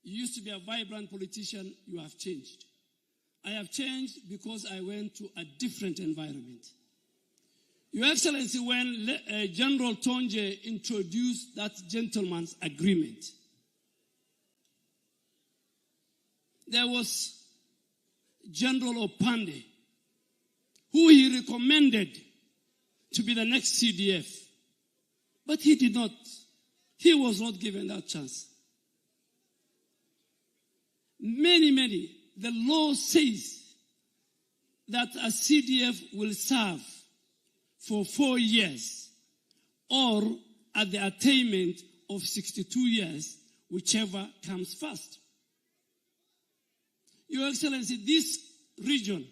you used to be a vibrant politician, you have changed. I have changed because I went to a different environment. Your Excellency, when General Tonje introduced that gentleman's agreement, there was General Opande, who he recommended to be the next CDF. But he did not. He was not given that chance. Many, the law says that a CDF will serve for 4 years or at the attainment of 62 years, whichever comes first. Your Excellency, this region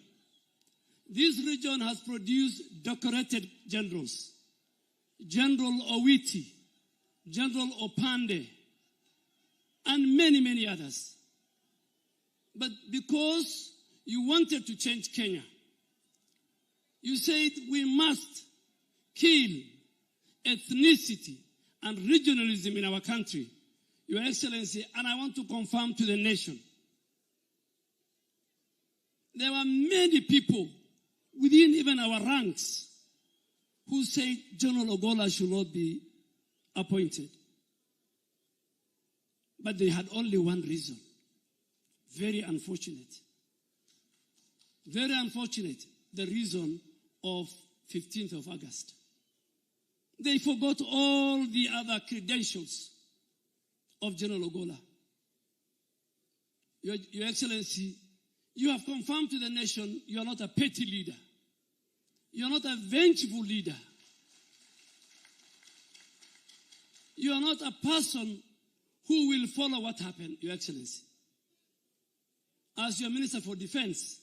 has produced decorated generals. General Owiti, General Opande, and many, many others. But because you wanted to change Kenya, you said we must kill ethnicity and regionalism in our country, Your Excellency, and I want to confirm to the nation. There were many people within even our ranks who said General Ogolla should not be appointed. But they had only one reason. Very unfortunate. Very unfortunate, the reason of 15th of August. They forgot all the other credentials of General Ogolla. Your Excellency, you have confirmed to the nation you are not a petty leader. You are not a vengeful leader. You are not a person who will follow what happened, Your Excellency. As your Minister for Defense,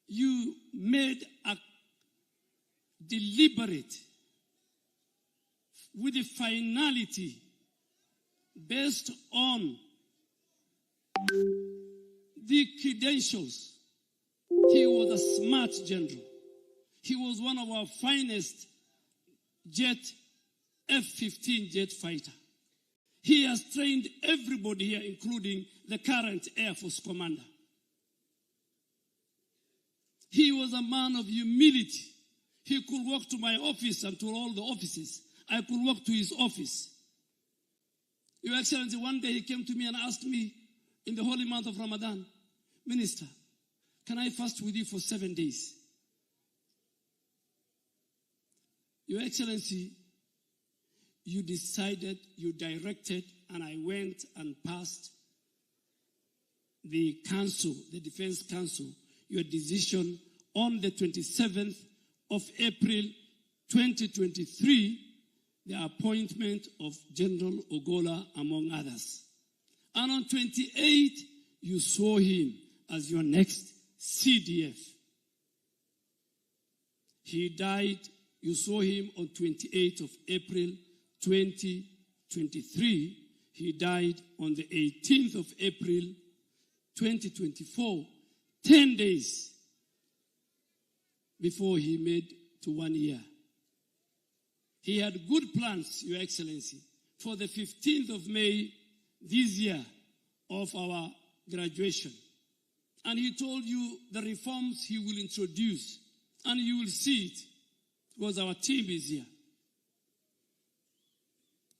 you made a deliberate, with a finality based on the credentials. He was a smart general. He was one of our finest F-15 jet fighter. He has trained everybody here, including the current Air Force commander. He was a man of humility. He could walk to my office and to all the offices. I could walk to his office. Your Excellency, one day he came to me and asked me in the holy month of Ramadan, Minister, can I fast with you for 7 days? Your Excellency, you decided, you directed, and I went and passed the council, the Defense Council, your decision on the 27th of April 2023, the appointment of General Ogolla, among others. And on 28th, you saw him as your next CDF. He died, you saw him on 28th of April 2023. He died on the 18th of April 2024, 10 days before he made to 1 year. He had good plans, Your Excellency, for the 15th of May this year of our graduation. And he told you the reforms he will introduce, and you will see it because our team is here.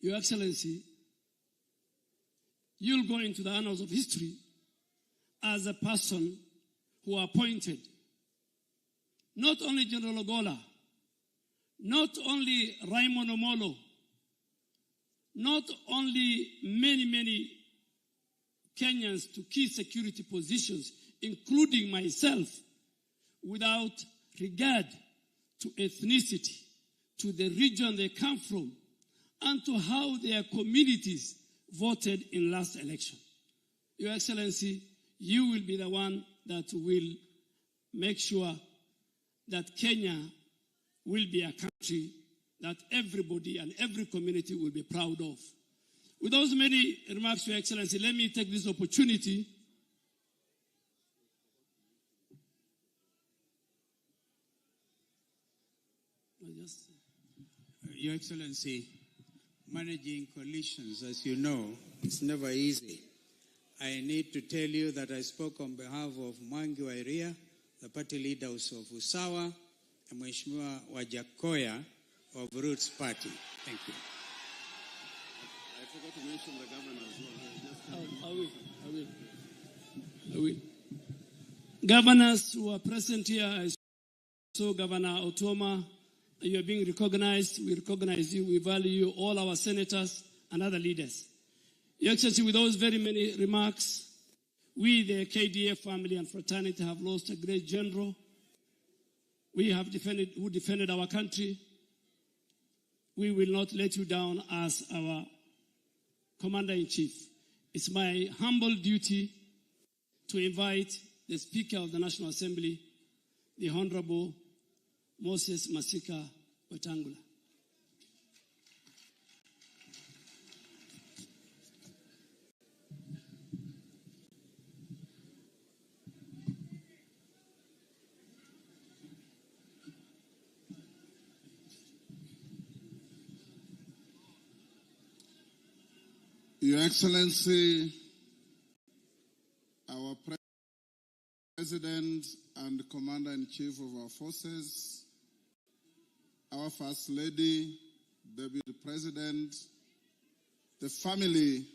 Your Excellency, you'll go into the annals of history as a person who appointed not only General Ogolla, not only Raymond Omolo, not only many Kenyans to key security positions, including myself, without regard to ethnicity, to the region they come from, and to how their communities voted in last election. Your Excellency, you will be the one that will make sure that Kenya will be a country that everybody and every community will be proud of. With those many remarks, Your Excellency, let me take this opportunity Your Excellency, managing coalitions, as you know, it's never easy. I need to tell you that I spoke on behalf of Mwangi wa Iria, the party leaders of Usawa, and Mheshimiwa Wajakoya of Roots Party. Thank you. I forgot to mention the governor as well. I will. Governors who are present here, I saw Governor Otoma, you are being recognized. We recognize you. We value you, all our senators and other leaders. Your Excellency, with those very many remarks, we, the KDF family and fraternity, have lost a great general. We have defended our country. We will not let you down as our Commander-in-Chief. It's my humble duty to invite the Speaker of the National Assembly, the Honorable Moses Masika Wetangula. Excellency, our President and Commander-in-Chief of our forces, our First Lady, Deputy President, the family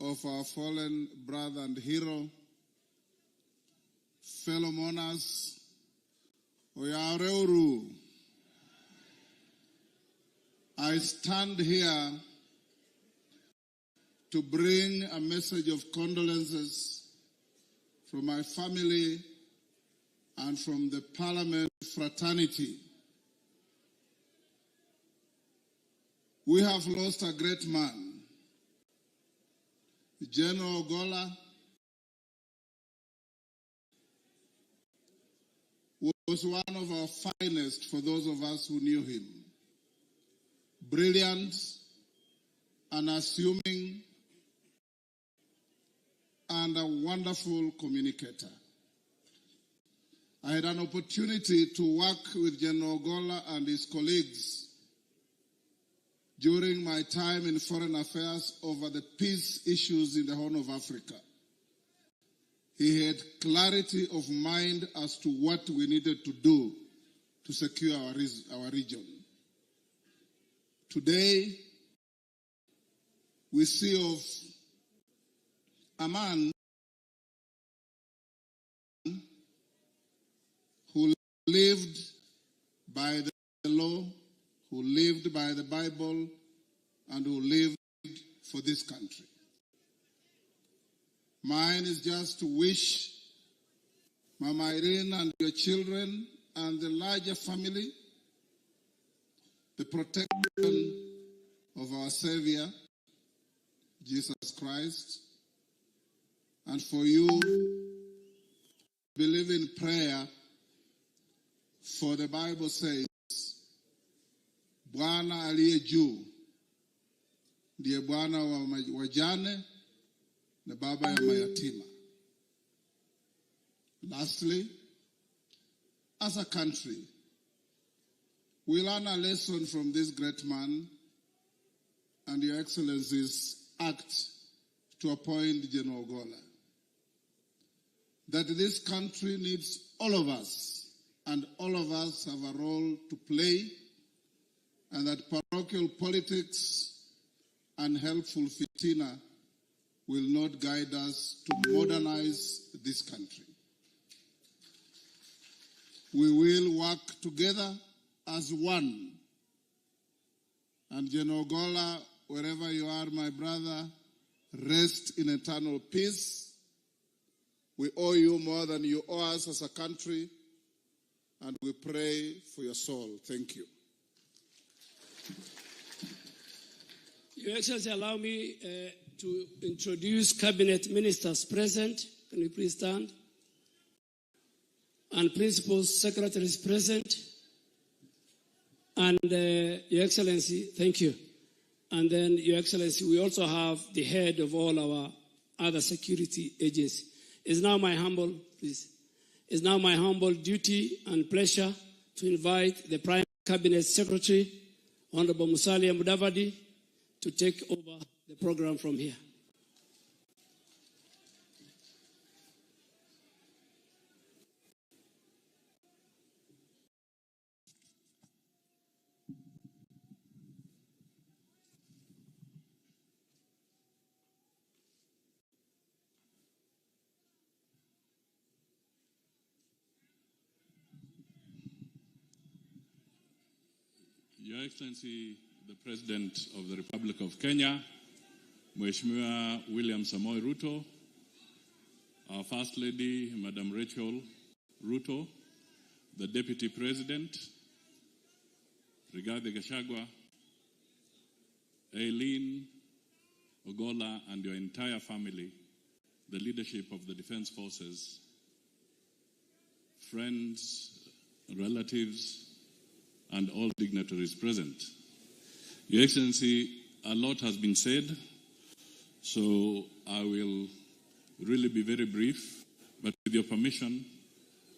of our fallen brother and hero, fellow mourners, Oyareuru. I stand here to bring a message of condolences from my family and from the Parliament fraternity. We have lost a great man. General Ogolla was one of our finest for those of us who knew him. Brilliant, unassuming, and a wonderful communicator. I had an opportunity to work with General Ogolla and his colleagues during my time in foreign affairs over the peace issues in the Horn of Africa. He had clarity of mind as to what we needed to do to secure our region. Today, we see of a man who lived by the law, who lived by the Bible, and who lived for this country. Mine is just to wish Mama Irene and your children and the larger family the protection of our Savior, Jesus Christ, and for you believe in prayer, for the Bible says, Bwana aliye juu ndiye Bwana wa wajane na baba ya mayatima. Lastly, as a country, we learn a lesson from this great man and Your Excellency's act to appoint General Ogolla. That this country needs all of us, and all of us have a role to play, and that parochial politics and helpful fitina will not guide us to modernize this country. We will work together as one. And General Ogolla, wherever you are, my brother, rest in eternal peace. We owe you more than you owe us as a country, and we pray for your soul. Thank you. Your Excellency, allow me to introduce cabinet ministers present. Can you please stand? And principal secretaries present. And Your Excellency, thank you. And then, Your Excellency, we also have the head of all our other security agencies. It's now my humble duty and pleasure to invite the Prime Cabinet Secretary, Honorable Musalia Mudavadi, to take over the program from here. Your Excellency, the President of the Republic of Kenya, Mheshimiwa William Samoei Ruto, our First Lady, Madam Rachel Ruto, the Deputy President, Rigathi Gachagua, Eileen, Ogolla, and your entire family, the leadership of the Defense Forces, friends, relatives, and all dignitaries present. Your Excellency, a lot has been said, so I will really be very brief, but with your permission,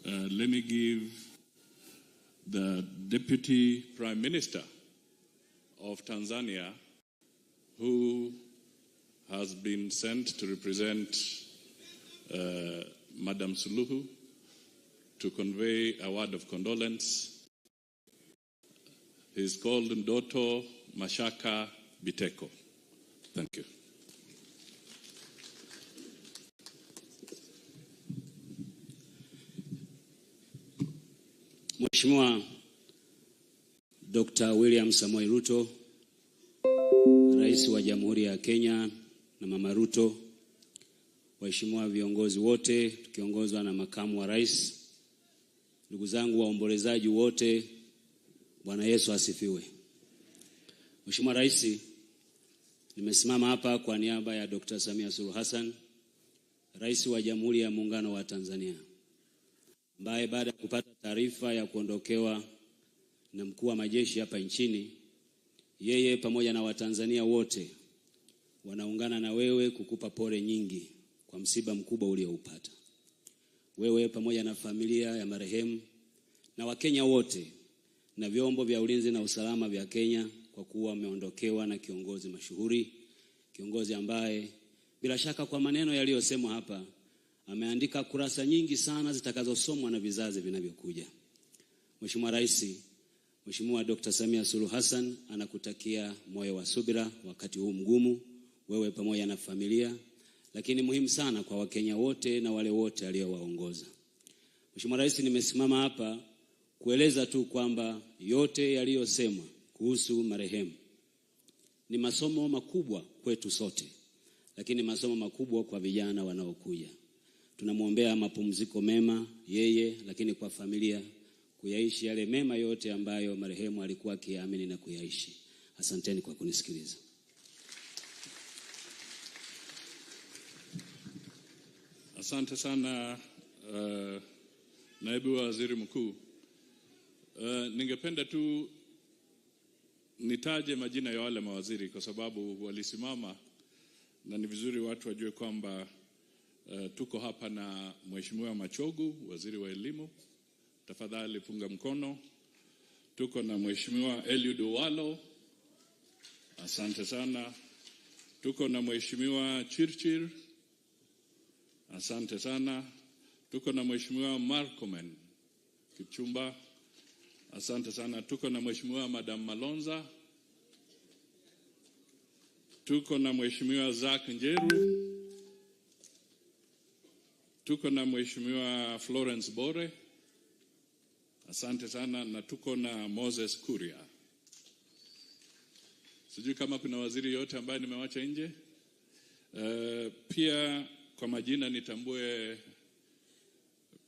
let me give the Deputy Prime Minister of Tanzania, who has been sent to represent Madam Suluhu to convey a word of condolence. He's called Ndoto Mashaka Biteko. Thank you. Mheshimiwa Dr. William Samoei Ruto, Rais wa Jamhuri ya Kenya na Mama Ruto, waheshimiwa viongozi wote tukiongozwa na makamu wa rais, ndugu zangu waombolezaji wote, Bwana Yesu asifiwe. Mheshimiwa Rais, nimesimama hapa kwa niaba ya Dr. Samia Suluhu Hassan, Rais wa Jamhuri ya Muungano wa Tanzania, ambaye baada ya kupata taarifa ya kuondokewa na mkuu wa majeshi hapa nchini, yeye pamoja na Watanzania wote wanaungana na wewe kukupa pole nyingi kwa msiba mkubwa ulioupata. Wewe pamoja na familia ya marehemu na Wakenya wote na vyombo vya ulinzi na usalama vya Kenya, kwa kuwa wameondokewa na kiongozi mashuhuri, kiongozi ambaye bila shaka kwa maneno yaliyosemwa hapa ameandika kurasa nyingi sana zitakazosomwa na vizazi vinavyokuja. Mheshimiwa Rais, Mheshimiwa Dr. Samia Suluhu Hassan anakutakia moyo wa subira wakati huu mgumu, wewe pamoja na familia, lakini muhimu sana kwa Wakenya wote na wale wote aliowaongoza. Mheshimiwa Rais, nimesimama hapa kueleza tu kwamba yote yaliyosemwa kuhusu marehemu ni masomo makubwa kwetu sote, lakini masomo makubwa kwa vijana wanaokuja. Tunamwombea mapumziko mema yeye, lakini kwa familia kuyaishi yale mema yote ambayo marehemu alikuwa akiamini na kuyaishi. Asanteni kwa kunisikiliza. Asante sana Naibu Waziri Mkuu. Ningependa tu nitaje majina ya wale mawaziri kwa sababu walisimama, na ni vizuri watu wajue kwamba tuko hapa na Mheshimiwa Machogu, Waziri wa Elimu. Tafadhali punga mkono. Tuko na Mheshimiwa Eliud Owalo. Asante sana. Tuko na Mheshimiwa Chirchir. Asante sana. Tuko na Mheshimiwa Markomen Kipchumba. Asante sana. Tuko na Mheshimiwa Madam Malonza. Tuko na Mheshimiwa Zak Njeru. Tuko na Mheshimiwa Florence Bore. Asante sana. Na tuko na Moses Kuria. Sijui kama kuna waziri yote ambaye nimewacha nje. Pia kwa majina nitambue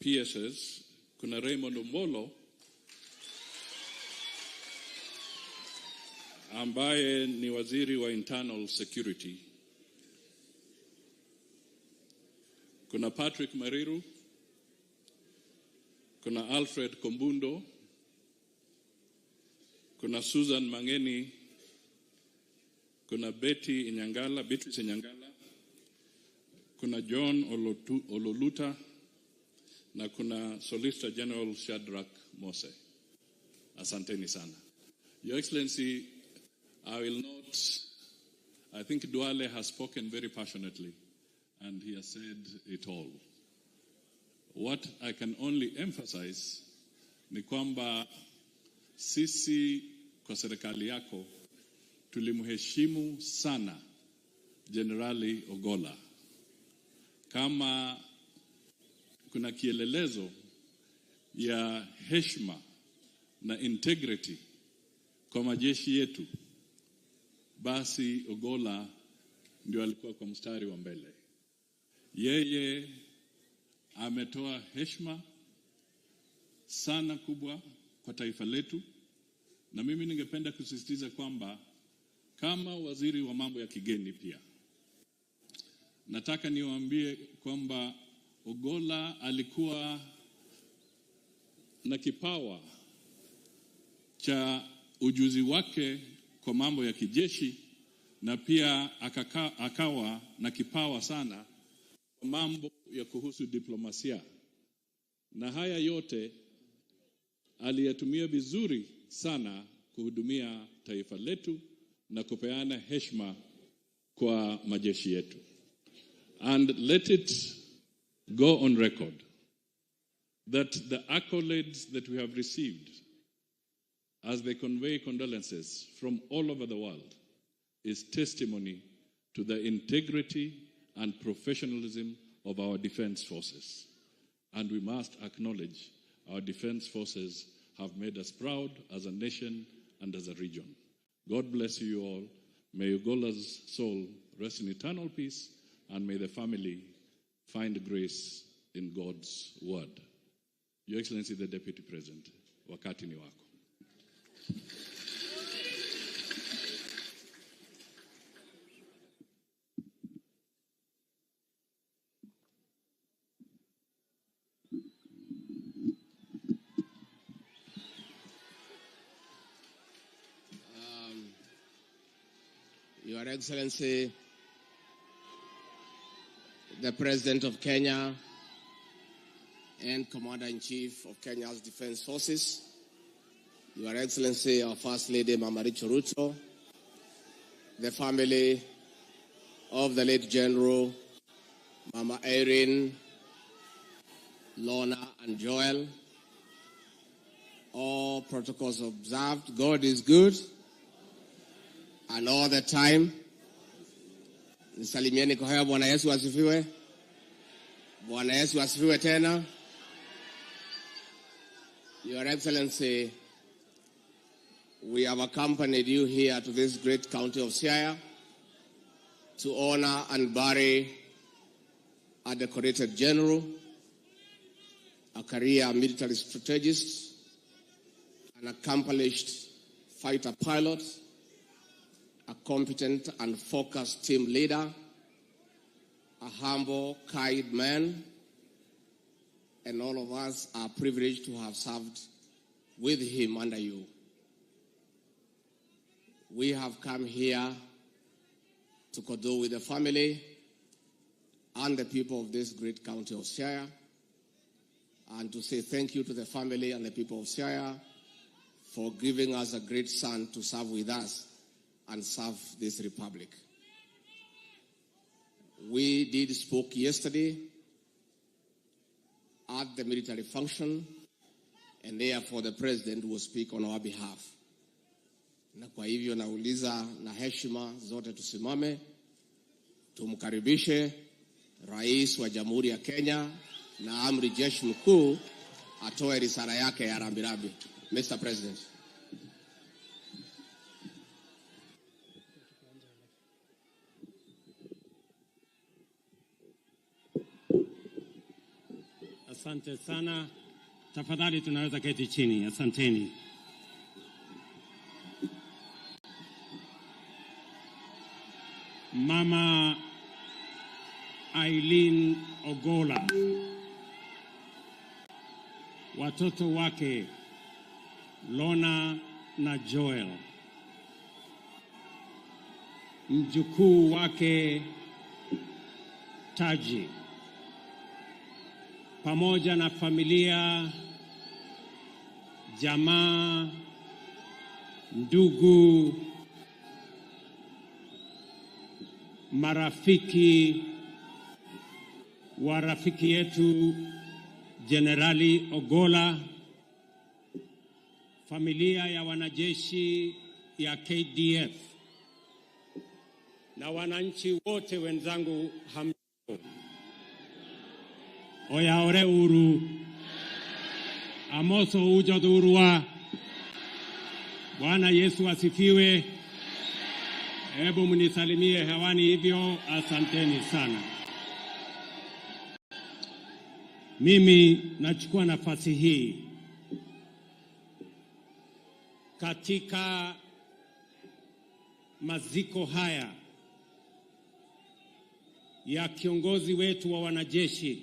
PSS. Kuna Raymond Ombolo ambaye ni waziri wa Internal Security. Kuna Patrick Mariru. Kuna Alfred Kombundo. Kuna Susan Mangeni. Kuna Beatrice Inyangala. Kuna John Ololuta. Na kuna Solicitor General Shadrach Mose. Asanteni sana. Your Excellency, I think Duale has spoken very passionately and he has said it all. What I can only emphasize ni kwamba sisi kwa serikali yako tulimheshimu sana Generali Ogolla. Kama kuna kielelezo ya heshima na integrity kwa majeshi yetu, basi Ogolla ndio alikuwa kwa mstari wa mbele. Yeye ametoa heshima sana kubwa kwa taifa letu, na mimi ningependa kusisitiza kwamba kama waziri wa mambo ya kigeni pia nataka niwaambie kwamba Ogolla alikuwa na kipawa cha ujuzi wake kwa mambo ya kijeshi, na pia akawa na kipawa sana kwa mambo ya kuhusu diplomasia, na haya yote aliyatumia vizuri sana kuhudumia taifa letu na kupeana heshima kwa majeshi yetu. And let it go on record that the accolades that we have received as they convey condolences from all over the world is testimony to the integrity and professionalism of our defense forces. And we must acknowledge our defense forces have made us proud as a nation and as a region. God bless you all. May Ogolla's soul rest in eternal peace, and may the family find grace in God's word. Your Excellency, the Deputy President, wakati ni wako. Your Excellency, the President of Kenya and Commander-in-Chief of Kenya's Defense Forces, Your Excellency, our First Lady, Mama Ruto, the family of the late General, Mama Erin, Lorna, and Joel, all protocols observed. God is good, and all the time. Nisalimieni kwa haya. Bwana Yesu asifiwe. Bwana Yesu asifiwe tena. Your Excellency, we have accompanied you here to this great county of Siaya to honor and bury a decorated general, a career military strategist, an accomplished fighter pilot, a competent and focused team leader, a humble, kind man, and all of us are privileged to have served with him under you. We have come here to condole with the family and the people of this great county of Siaya, and to say thank you to the family and the people of Siaya for giving us a great son to serve with us and serve this republic. We did spoke yesterday at the military function, and therefore the president will speak on our behalf. Na kwa hivyo nauliza na heshima zote tusimame, tumkaribishe Rais wa Jamhuri ya Kenya na Amri Jeshi Mkuu atoe risala yake ya rambirambi. Mr. President. Asante sana. Tafadhali tunaweza keti chini. Asanteni. Mama Eileen Ogolla, watoto wake Lorna na Joel, mjukuu wake Taji, pamoja na familia, jamaa, ndugu, marafiki wa rafiki yetu Generali Ogolla, familia ya wanajeshi ya KDF na wananchi wote wenzangu, hamjambo. Oyaore uru, amoso ujodurua. Bwana Yesu asifiwe. Hebu mnisalimie hewani hivyo. Asanteni sana. Mimi nachukua nafasi hii katika maziko haya ya kiongozi wetu wa wanajeshi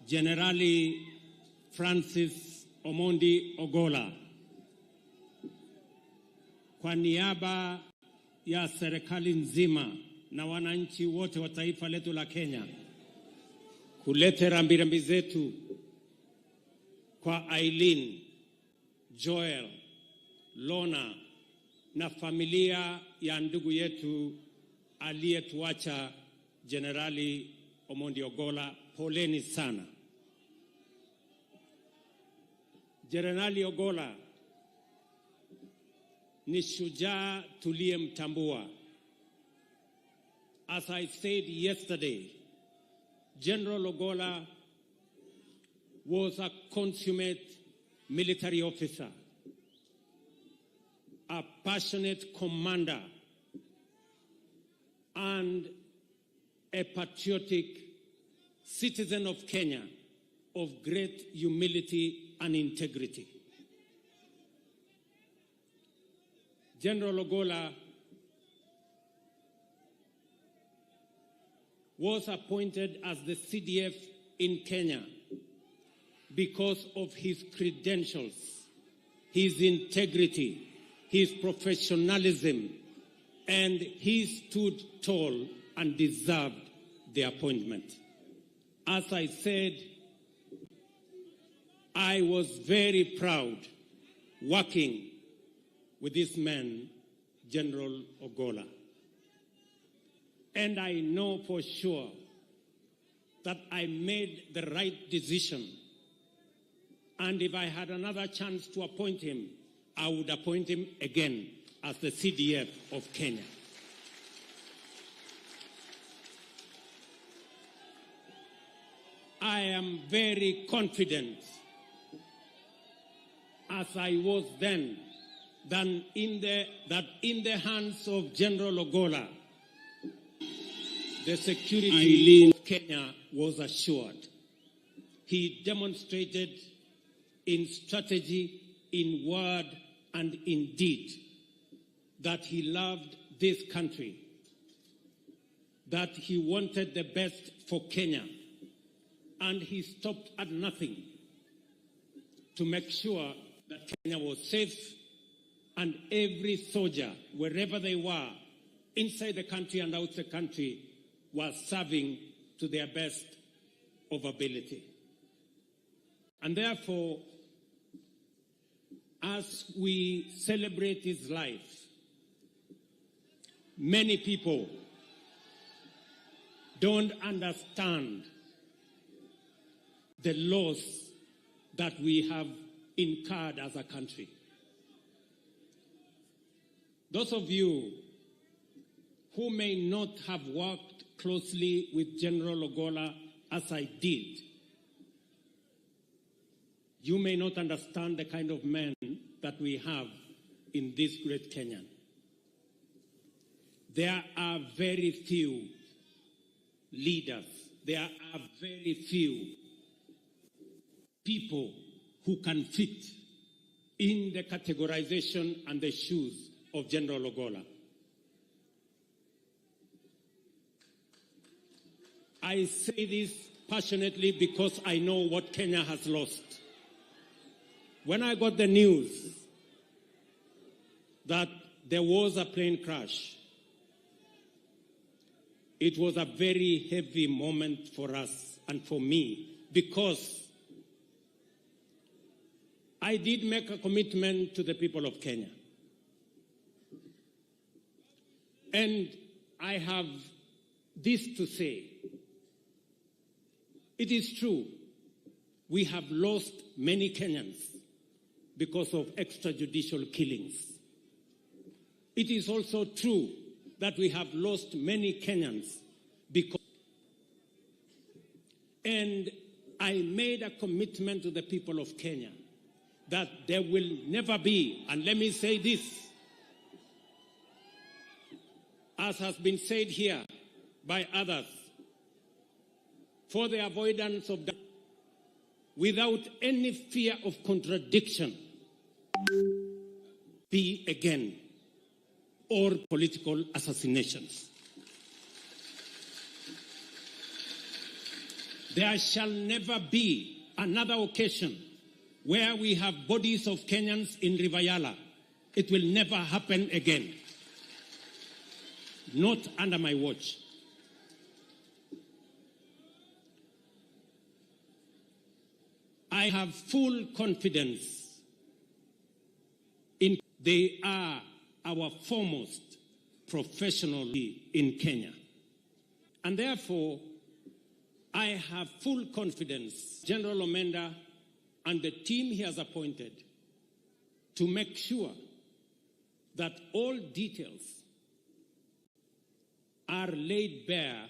Generali Francis Omondi Ogolla, kwa niaba ya serikali nzima na wananchi wote wa taifa letu la Kenya, kulete rambirambi zetu kwa Eileen, Joel, Lorna na familia ya ndugu yetu aliyetuacha Jenerali Omondi Ogolla, poleni sana. Jenerali Ogolla ni shujaa tuliyemtambua. As I said yesterday, General Ogolla was a consummate military officer, a passionate commander, and a patriotic citizen of Kenya of great humility and integrity. General Ogolla was appointed as the CDF in Kenya because of his credentials, his integrity, his professionalism, and he stood tall and deserved the appointment. As I said, I was very proud working with this man, General Ogolla. And I know for sure that I made the right decision. And if I had another chance to appoint him, I would appoint him again as the CDF of Kenya. I am very confident, as I was then, that in the hands of General Ogolla, the security of Kenya was assured. He demonstrated in strategy, in word, and in deed that he loved this country, that he wanted the best for Kenya, and he stopped at nothing to make sure that Kenya was safe and every soldier, wherever they were, inside the country and outside the country, was serving to their best of ability. And therefore, as we celebrate his life, many people don't understand the loss that we have incurred as a country. Those of you who may not have worked closely with General Ogolla as I did, you may not understand the kind of men that we have in this great Kenya. There are very few leaders, there are very few people who can fit in the categorization and the shoes of General Ogolla. I say this passionately because I know what Kenya has lost. When I got the news that there was a plane crash, it was a very heavy moment for us and for me, because I did make a commitment to the people of Kenya. And I have this to say. It is true, we have lost many Kenyans because of extrajudicial killings. It is also true that we have lost many Kenyans because, and I made a commitment to the people of Kenya that there will never be, and let me say this, as has been said here by others, for the avoidance of that, without any fear of contradiction, be again, or political assassinations. There shall never be another occasion where we have bodies of Kenyans in Rivayala. It will never happen again. Not under my watch. I have full confidence in they are our foremost professionally in Kenya. And therefore, I have full confidence General Omenda and the team he has appointed to make sure that all details are laid bare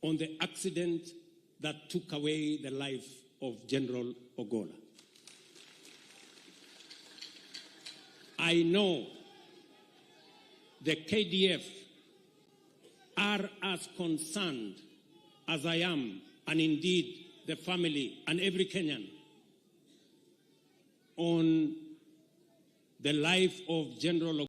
on the accident that took away the life of General Ogolla. I know the KDF are as concerned as I am, and indeed the family and every Kenyan, on the life of General Ogolla.